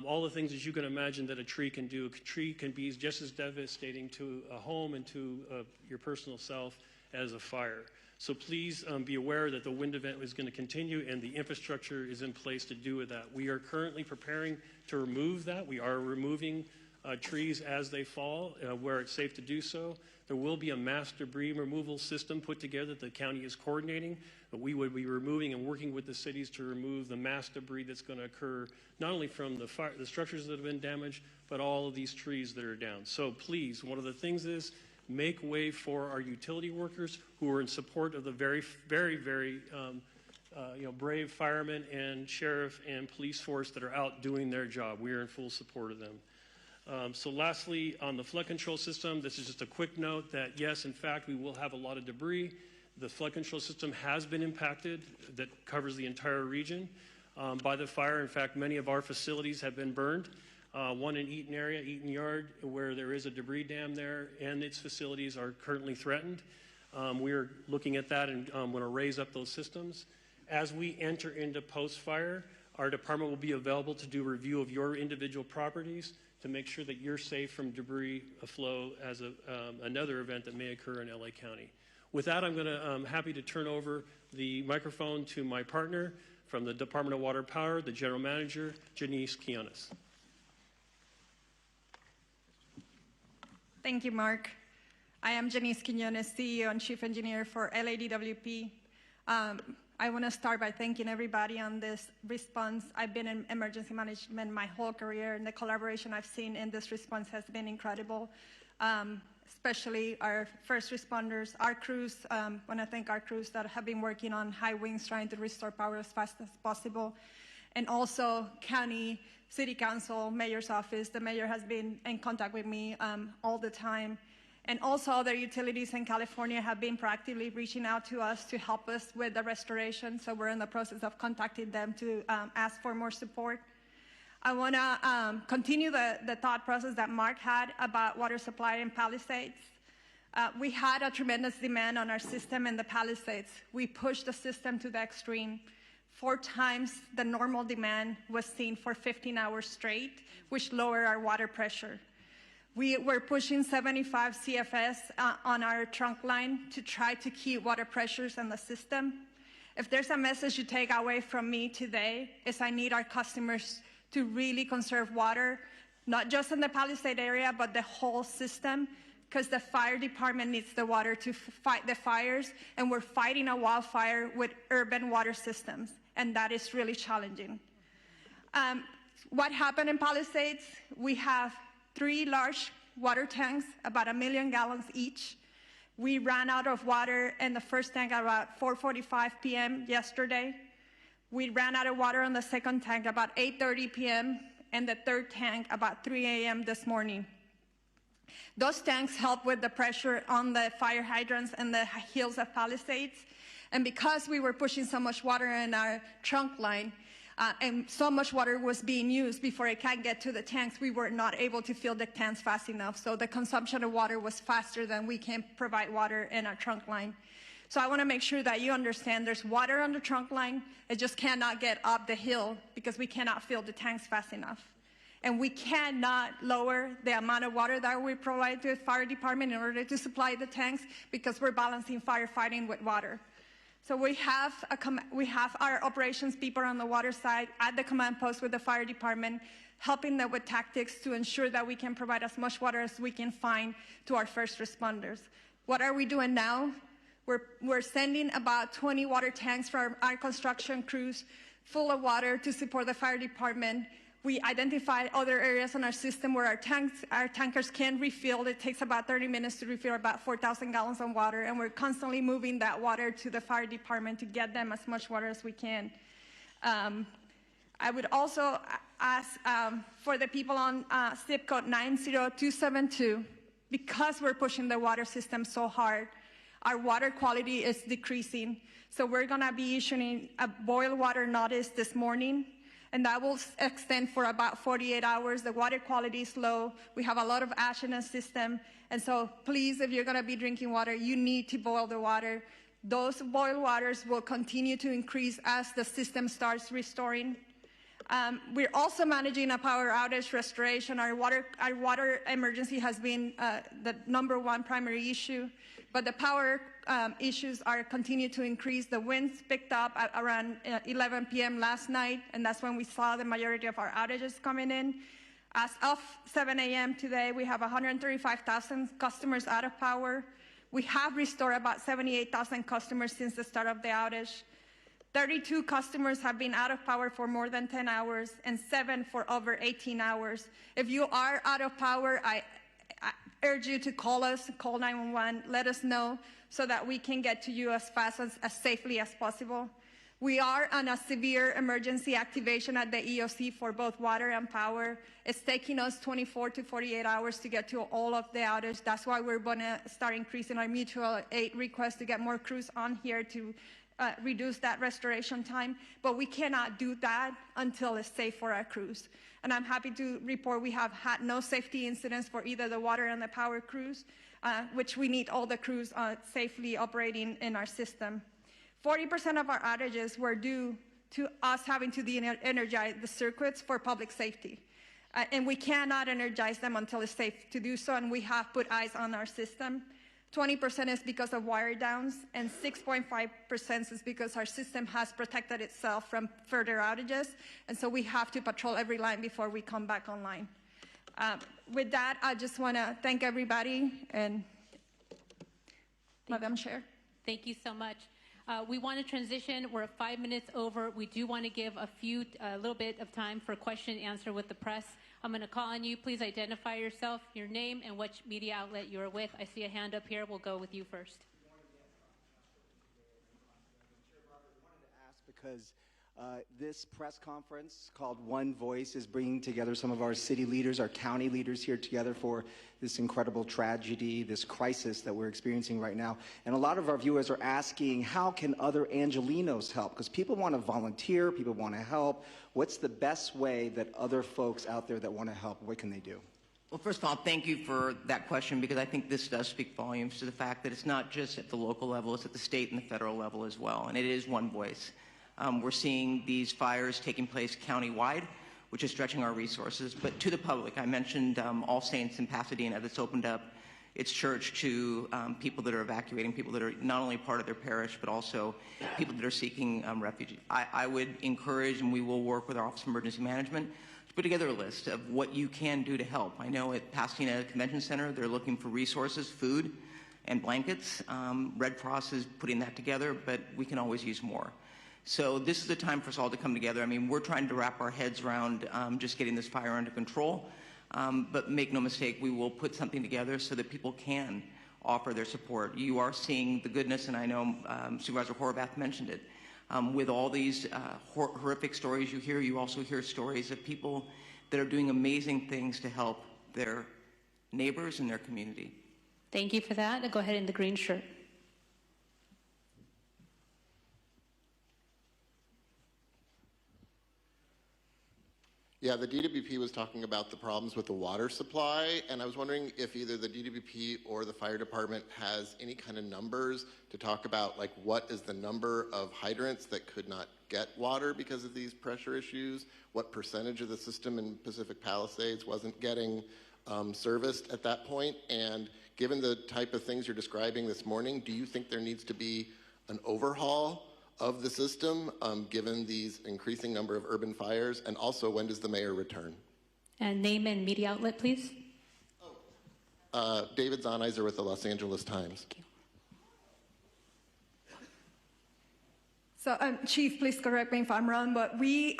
all the things that you can imagine that a tree can do. A tree can be just as devastating to a home and to your personal self as a fire. So please be aware that the wind event is going to continue and the infrastructure is in place to do with that. We are currently preparing to remove that. We are removing trees as they fall where it's safe to do so. There will be a mass debris removal system put together that the county is coordinating, but we would be removing and working with the cities to remove the mass debris that's going to occur not only from the structures that have been damaged, but all of these trees that are down. So please, one of the things is make way for our utility workers who are in support of the very brave firemen and sheriff and police force that are out doing their job. We are in full support of them. So lastly, on the flood control system, this is just a quick note that yes, in fact, we will have a lot of debris. The flood control system has been impacted, that covers the entire region, by the fire. In fact, many of our facilities have been burned. One in Eaton area, Eaton Yard, where there is a debris dam there, and its facilities are currently threatened. We are looking at that and want to raise up those systems. As we enter into post-fire, our department will be available to do a review of your individual properties to make sure that you're safe from debris flow as another event that may occur in LA County. With that, I'm happy to turn over the microphone to my partner from the Department of Water and Power, the General Manager, Janice Kianis. Thank you, Mark. I am Janice Quiñones, CEO and Chief Engineer for LADWP. I want to start by thanking everybody on this response. I've been in emergency management my whole career, and the collaboration I've seen in this response has been incredible, especially our first responders, our crews. I want to thank our crews that have been working on high winds trying to restore power as fast as possible, and also county, city council, mayor's office. The mayor has been in contact with me all the time. And also other utilities in California have been proactively reaching out to us to help us with the restoration. So we're in the process of contacting them to ask for more support. I want to continue the thought process that Mark had about water supply in Palisades. We had a tremendous demand on our system in the Palisades. We pushed the system to the extreme. 4 times the normal demand was seen for 15 hours straight, which lowered our water pressure. We were pushing 75 CFS on our trunk line to try to keep water pressures in the system. If there's a message you take away from me today, is I need our customers to really conserve water, not just in the Palisade area, but the whole system, because the fire department needs the water to fight the fires, and we're fighting a wildfire with urban water systems, and that is really challenging. What happened in Palisades? We have 3 large water tanks, about 1 million gallons each. We ran out of water in the first tank at about 4:45 p.m. yesterday. We ran out of water on the second tank about 8:30 p.m. and the third tank about 3 a.m. this morning. Those tanks help with the pressure on the fire hydrants and the hills of Palisades. And because we were pushing so much water in our trunk line, and so much water was being used before it can get to the tanks, we were not able to fill the tanks fast enough. So the consumption of water was faster than we can provide water in our trunk line. So I want to make sure that you understand there's water on the trunk line. It just cannot get up the hill because we cannot fill the tanks fast enough. And we cannot lower the amount of water that we provide to the fire department in order to supply the tanks because we're balancing firefighting with water. So we have our operations people on the water side at the command post with the fire department, helping them with tactics to ensure that we can provide as much water as we can find to our first responders. What are we doing now? We're sending about 20 water tanks from our construction crews full of water to support the fire department. We identified other areas in our system where our tankers can refill. It takes about 30 minutes to refill about 4,000 gallons of water, and we're constantly moving that water to the fire department to get them as much water as we can. I would also ask for the people on zip code 90272, because we're pushing the water system so hard, our water quality is decreasing. So we're going to be issuing a boil water notice this morning, and that will extend for about 48 hours. The water quality is low. We have a lot of ash in the system. And so please, if you're going to be drinking water, you need to boil the water. Those boiled waters will continue to increase as the system starts restoring. We're also managing a power outage restoration. Our water emergency has been the #1 primary issue, but the power issues are continue to increase. The winds picked up at around 11 p.m. last night, and that's when we saw the majority of our outages coming in. As of 7 a.m. today, we have 135,000 customers out of power. We have restored about 78,000 customers since the start of the outage. 32 customers have been out of power for more than 10 hours, and 7 for over 18 hours. If you are out of power, I urge you to call us, call 911, let us know so that we can get to you as fast as safely as possible. We are on a severe emergency activation at the EOC for both water and power. It's taking us 24 to 48 hours to get to all of the outage. That's why we're going to start increasing our mutual aid request to get more crews on here to reduce that restoration time, but we cannot do that until it's safe for our crews. And I'm happy to report we have had no safety incidents for either the water and the power crews, which we need all the crews safely operating in our system. 40% of our outages were due to us having to de-energize the circuits for public safety. And we cannot energize them until it's safe to do so, and we have put eyes on our system. 20% is because of wire downs, and 6.5% is because our system has protected itself from further outages, and so we have to patrol every line before we come back online. with that, I just want to thank everybody and Madam Chair. Thank you so much. We want to transition. We're 5 minutes over. We do want to give a little bit of time for question and answer with the press. I'm going to call on you. Please identify yourself, your name, and which media outlet you're with. I see a hand up here. We'll go with you first. Because this press conference called One Voice is bringing together some of our city leaders, our county leaders here together for this incredible tragedy, this crisis that we're experiencing right now. And a lot of our viewers are asking, how can other Angelenos help? Because people want to volunteer, people want to help. What's the best way that other folks out there that want to help, what can they do? Well, first of all, thank you for that question, because I think this does speak volumes to the fact that it's not just at the local level, it's at the state and the federal level as well, and it is one voice. We're seeing these fires taking place countywide, which is stretching our resources. But to the public, I mentioned All Saints in Pasadena that's opened up its church to people that are evacuating, people that are not only part of their parish, but also people that are seeking refuge. I would encourage, and we will work with our Office of Emergency Management, to put together a list of what you can do to help. I know at Pasadena Convention Center, they're looking for resources, food, and blankets. Red Cross is putting that together, but we can always use more. So this is the time for us all to come together. I mean, we're trying to wrap our heads around just getting this fire under control. But make no mistake, we will put something together so that people can offer their support. You are seeing the goodness, and I know Supervisor Horvath mentioned it. With all these horrific stories you hear, you also hear stories of people that are doing amazing things to help their neighbors and their community. Thank you for that. I'll go ahead in the green shirt. Yeah, the DWP was talking about the problems with the water supply, and I was wondering if either the DWP or the fire department has any kind of numbers to talk about, like what is the number of hydrants that could not get water because of these pressure issues, what percentage of the system in Pacific Palisades wasn't getting serviced at that point, and given the type of things you're describing this morning, do you think there needs to be an overhaul of the system, given these increasing number of urban fires? And also, when does the mayor return? And name and media outlet, please. David Zahnizer with the Los Angeles Times. Thank you. So, Chief, please correct me if I'm wrong, but we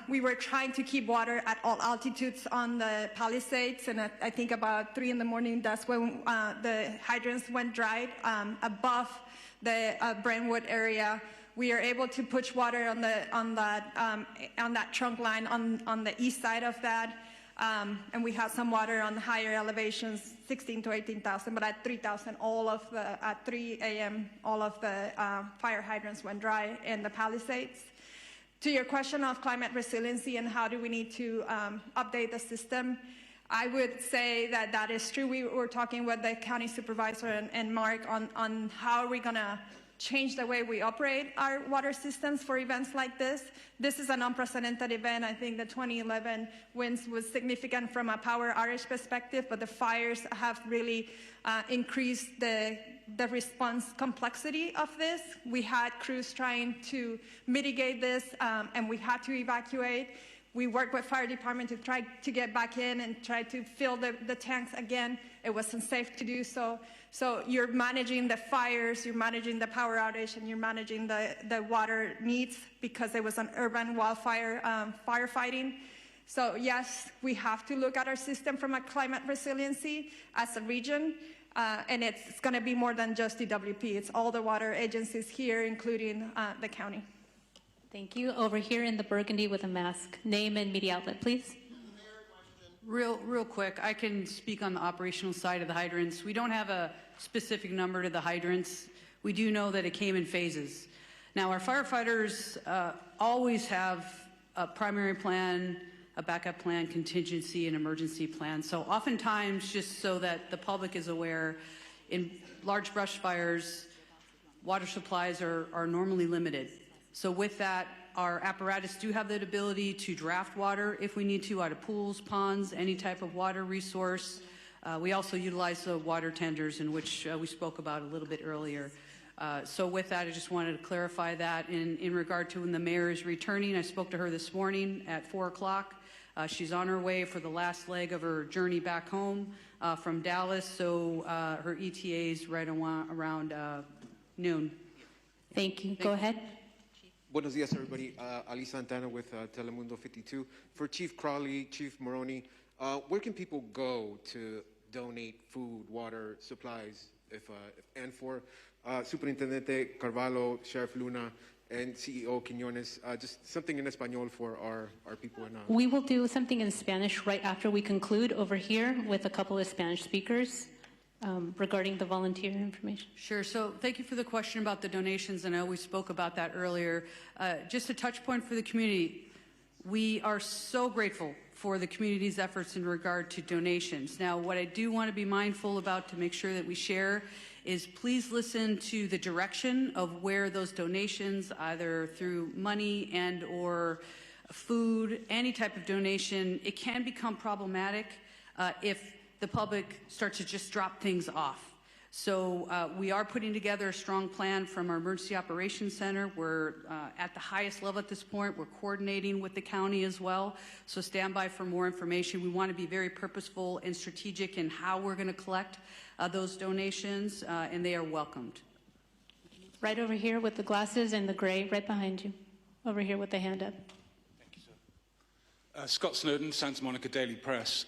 were trying to keep water at all altitudes on the Palisades, and I think about 3 in the morning, that's when the hydrants went dry above the Brentwood area. We are able to push water on that trunk line on the east side of that, and we have some water on the higher elevations, 16 to 18,000. But at 3,000, at 3 a.m., all of the fire hydrants went dry in the Palisades. To your question of climate resiliency and how do we need to update the system, I would say that that is true. We were talking with the county supervisor and Mark on how are we going to change the way we operate our water systems for events like this. This is an unprecedented event. I think the 2011 winds was significant from a power outage perspective, but the fires have really increased the response complexity of this. We had crews trying to mitigate this, and we had to evacuate. We worked with fire department to try to get back in and try to fill the tanks again. It was unsafe to do so. So you're managing the fires, you're managing the power outage, and you're managing the water needs because it was an urban wildfire firefighting. So yes, we have to look at our system from a climate resiliency as a region, and it's going to be more than just DWP. It's all the water agencies here, including the county. Thank you. Over here in the burgundy with a mask. Name and media outlet, please. Real quick, I can speak on the operational side of the hydrants. We don't have a specific number to the hydrants. We do know that it came in phases. Now, our firefighters always have a primary plan, a backup plan, contingency, and emergency plan. So oftentimes, just so that the public is aware, in large brush fires, water supplies are normally limited. So with that, our apparatus do have the ability to draft water if we need to out of pools, ponds, any type of water resource. We also utilize the water tenders, in which we spoke about a little bit earlier. So with that, I just wanted to clarify that. In regard to when the mayor is returning, I spoke to her this morning at 4 o'clock. She's on her way for the last leg of her journey back home from Dallas, so her ETA is right around noon. Thank you. Go ahead. Buenos dias, everybody. Ali Santana with Telemundo 52. For Chief Crowley, Chief Maroney, where can people go to donate food, water, supplies, and for Superintendente Carvalho, Sheriff Luna, and CEO Quiñones, just something in Espanol for our people in We will do something in Spanish right after we conclude over here with a couple of Spanish speakers regarding the volunteer information. Sure. So thank you for the question about the donations. I know we spoke about that earlier. Just a touch point for the community. We are so grateful for the community's efforts in regard to donations. Now, what I do want to be mindful about to make sure that we share is please listen to the direction of where those donations, either through money and or food, any type of donation, it can become problematic if the public starts to just drop things off. So we are putting together a strong plan from our Emergency Operations Center. We're at the highest level at this point. We're coordinating with the county as well. So stand by for more information. We want to be very purposeful and strategic in how we're going to collect those donations, and they are welcomed. Right over here with the glasses and the gray, right behind you. Over here with the hand up. Scott Snowden, Santa Monica Daily Press.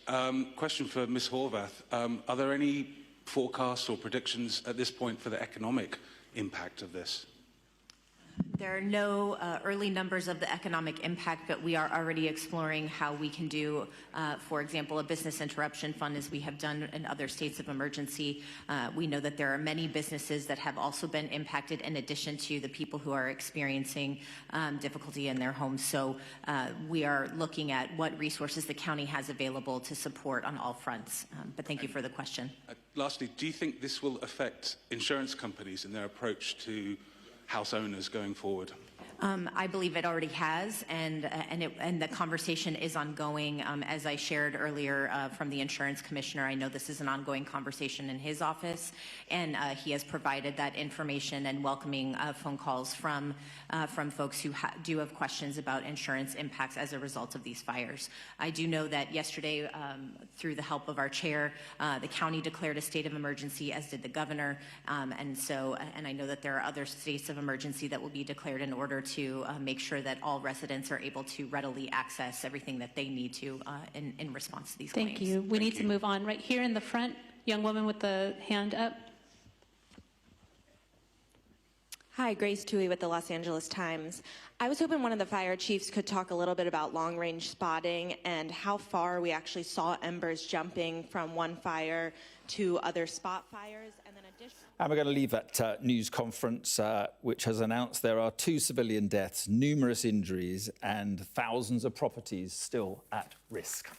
Question for Ms. Horvath. Are there any forecasts or predictions at this point for the economic impact of this? There are no early numbers of the economic impact, but we are already exploring how we can do, for example, a business interruption fund, as we have done in other states of emergency. We know that there are many businesses that have also been impacted, in addition to the people who are experiencing difficulty in their homes. So we are looking at what resources the county has available to support on all fronts. But thank you for the question. Lastly, do you think this will affect insurance companies in their approach to house owners going forward? I believe it already has, and the conversation is ongoing. As I shared earlier from the insurance commissioner, I know this is an ongoing conversation in his office, and he has provided that information and welcoming phone calls from folks who do have questions about insurance impacts as a result of these fires. I do know that yesterday, through the help of our chair, the county declared a state of emergency, as did the governor, and I know that there are other states of emergency that will be declared in order to make sure that all residents are able to readily access everything that they need to in response to these claims. Thank you. We need to move on. Right here in the front, young woman with the hand up. Hi, Grace Tui with the Los Angeles Times. I was hoping one of the fire chiefs could talk a little bit about long-range spotting and how far we actually saw embers jumping from one fire to other spot fires. And then And we're going to leave that news conference, which has announced there are 2 civilian deaths, numerous injuries, and thousands of properties still at risk.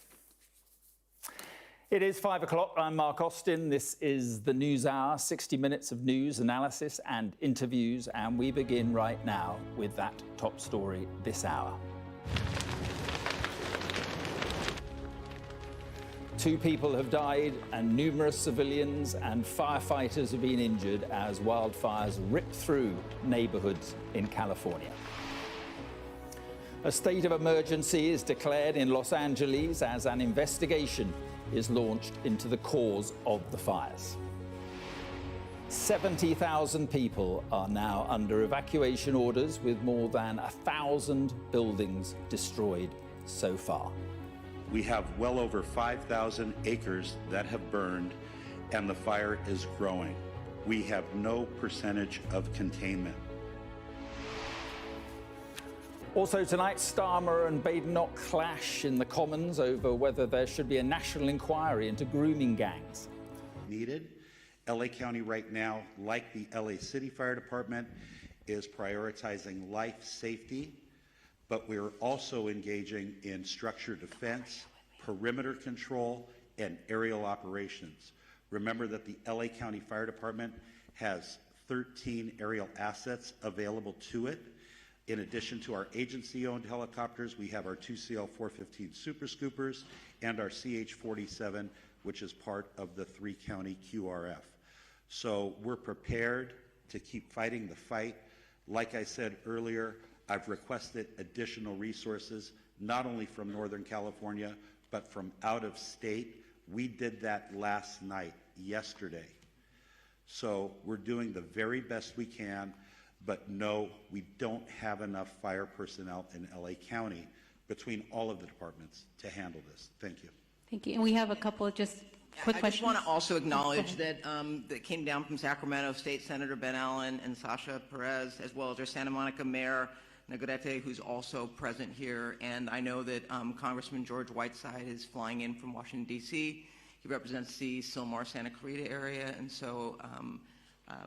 It is 5 o'clock. I'm Mark Austin. This is the News Hour, 60 minutes of news, analysis, and interviews. And we begin right now with that top story this hour. 2 people have died and numerous civilians and firefighters have been injured as wildfires rip through neighborhoods in California. A state of emergency is declared in Los Angeles as an investigation is launched into the cause of the fires. 70,000 people are now under evacuation orders, with more than 1,000 buildings destroyed so far. We have well over 5,000 acres that have burned, and the fire is growing. We have no percentage of containment. Also tonight, Starmer and Badenoch clash in the Commons over whether there should be a national inquiry into grooming gangs. Needed. LA County right now, like the LA City Fire Department, is prioritizing life safety, but we're also engaging in structure defense, perimeter control, and aerial operations. Remember that the LA County Fire Department has 13 aerial assets available to it. In addition to our agency-owned helicopters, we have our 2 CL-415 Super Scoopers and our CH-47, which is part of the 3-county QRF. So we're prepared to keep fighting the fight. Like I said earlier, I've requested additional resources, not only from Northern California, but from out of state. We did that last night, yesterday. So we're doing the very best we can, but no, we don't have enough fire personnel in LA County between all of the departments to handle this. Thank you. Thank you. And we have a couple of just quick I questions. just want to also acknowledge that that came down from Sacramento State Senator Ben Allen and Sasha Perez, as well as our Santa Monica Mayor Negrete, who's also present here. And I know that Congressman George Whiteside is flying in from Washington, D.C. He represents the Sylmar-Santa Clarita area, and so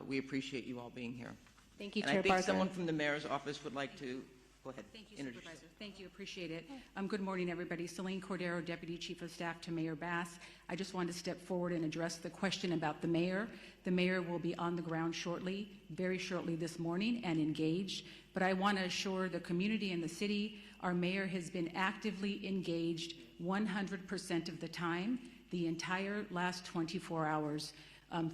we appreciate you all being here. Thank you, and Chair I think Barker. someone from the mayor's office would like to go ahead. Thank you, introduce Supervisor. Thank you, appreciate it. Good morning, everybody. Celine Cordero, Deputy Chief of Staff to Mayor Bass. I just wanted to step forward and address the question about the mayor. The mayor will be on the ground shortly, very shortly this morning, and engaged. But I want to assure the community and the city, our mayor has been actively engaged 100% of the time, the entire last 24 hours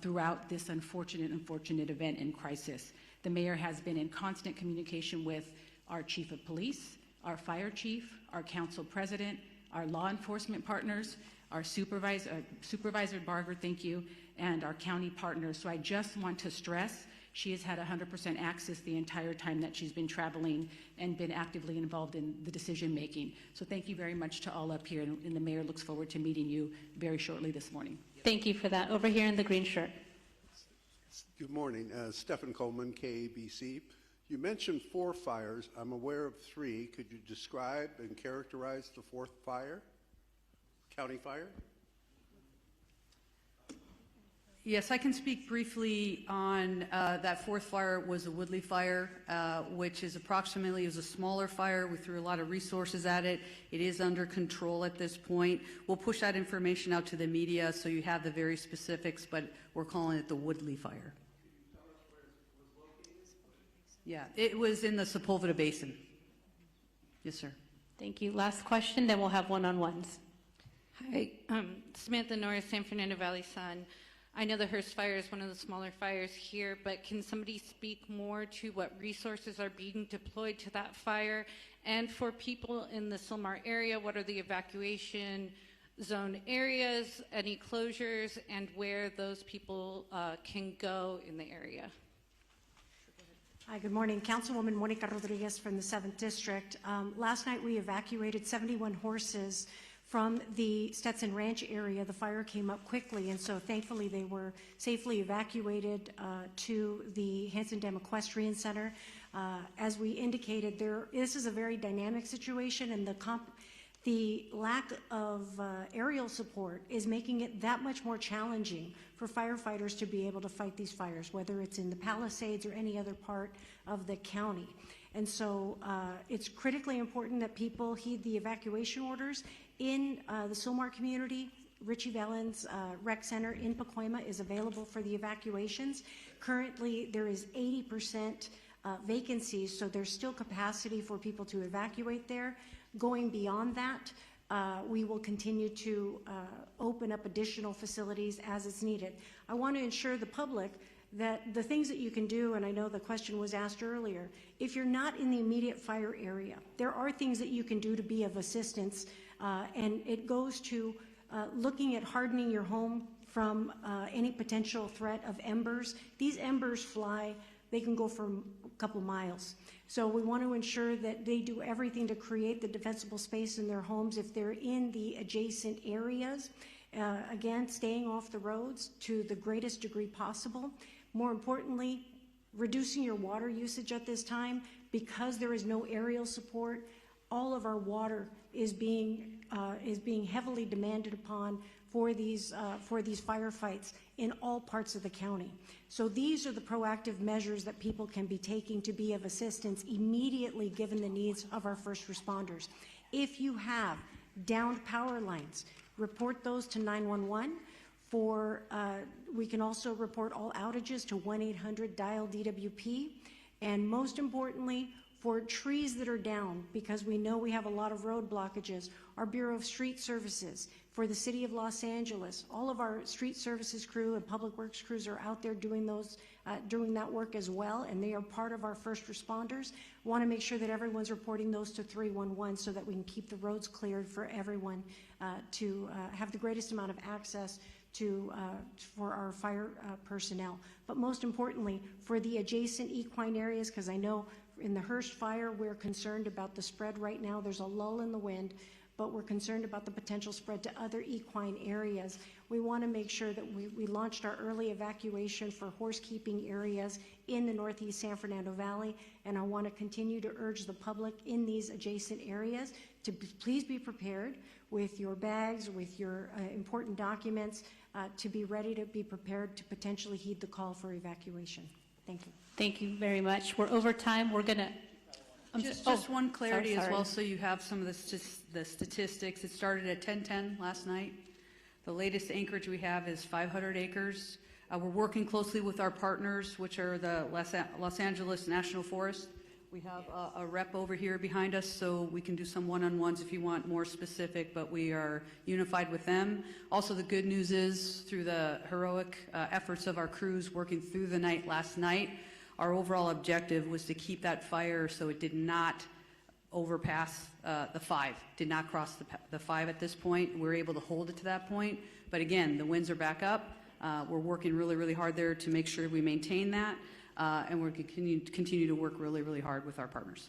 throughout this unfortunate event and crisis. The mayor has been in constant communication with our chief of police, our fire chief, our council president, our law enforcement partners, our Supervisor Barger, thank you, and our county partners. So I just want to stress she has had 100% access the entire time that she's been traveling and been actively involved in the decision making. So thank you very much to all up here, and the mayor looks forward to meeting you very shortly this morning. Thank you for that. Over here in the green shirt. Good morning. Stephen Coleman, KABC. You mentioned 4 fires. I'm aware of 3. Could you describe and characterize the 4th fire? County fire? Yes, I can speak briefly on that 4th fire. Was a Woodley fire, which is approximately, it was a smaller fire. We threw a lot of resources at it. It is under control at this point. We'll push that information out to the media so you have the very specifics, but we're calling it the Woodley fire. Yeah, it was in the Sepulveda Basin. Yes, sir. Thank you. Last question, then we'll have one-on-ones. Hi, Samantha Norris, San Fernando Valley Sun. I know the Hearst fire is one of the smaller fires here, but can somebody speak more to what resources are being deployed to that fire? And for people in the Sylmar area, what are the evacuation zone areas, any closures, and where those people can go in the area? Hi, good morning. Councilwoman Monica Rodriguez from the 7th District. Last night we evacuated 71 horses from the Stetson Ranch area. The fire came up quickly, and so thankfully they were safely evacuated to the Hanson Dam Equestrian Center. As we indicated, this is a very dynamic situation, and the lack of aerial support is making it that much more challenging for firefighters to be able to fight these fires, whether it's in the Palisades or any other part of the county. And so it's critically important that people heed the evacuation orders. In the Sylmar community, Richie Valens Rec Center in Pacoima is available for the evacuations. Currently, there is 80% vacancies, so there's still capacity for people to evacuate there. Going beyond that, we will continue to open up additional facilities as it's needed. I want to ensure the public that the things that you can do, and I know the question was asked earlier, if you're not in the immediate fire area, there are things that you can do to be of assistance, and it goes to looking at hardening your home from any potential threat of embers. These embers fly, they can go for a couple miles. So we want to ensure that they do everything to create the defensible space in their homes if they're in the adjacent areas. Again, staying off the roads to the greatest degree possible. More importantly, reducing your water usage at this time. Because there is no aerial support, all of our water is being heavily demanded upon for these firefights in all parts of the county. So these are the proactive measures that people can be taking to be of assistance immediately given the needs of our first responders. If you have downed power lines, report those to 911. We can also report all outages to 1-800-DIAL-DWP. And most importantly, for trees that are down, because we know we have a lot of road blockages, our Bureau of Street Services, for the City of Los Angeles. All of our street services crew and public works crews are out there doing that work as well, and they are part of our first responders. Want to make sure that everyone's reporting those to 311 so that we can keep the roads cleared for everyone to have the greatest amount of access for our fire personnel. But most importantly, for the adjacent equine areas, because I know in the Hearst fire, we're concerned about the spread right now. There's a lull in the wind, but we're concerned about the potential spread to other equine areas. We want to make sure that we launched our early evacuation for horse keeping areas in the Northeast San Fernando Valley, and I want to continue to urge the public in these adjacent areas to please be prepared with your bags, with your important documents, to be ready to be prepared to potentially heed the call for evacuation. Thank you. Thank you very much. We're over time. We're going to... Just one clarity as sorry. well, so you have some of the statistics. It started at 1010 last night. The latest acreage we have is 500 acres. We're working closely with our partners, which are the Los Angeles National Forest. We have a rep over here behind us, so we can do some one-on-ones if you want more specific, but we are unified with them. Also, the good news is, through the heroic efforts of our crews working through the night last night, our overall objective was to keep that fire so it did not overpass the 5, did not cross the 5 at this point. We're able to hold it to that point. But again, the winds are back up. We're working really, really hard there to make sure we maintain that. And we're going to continue to work really, really hard with our partners.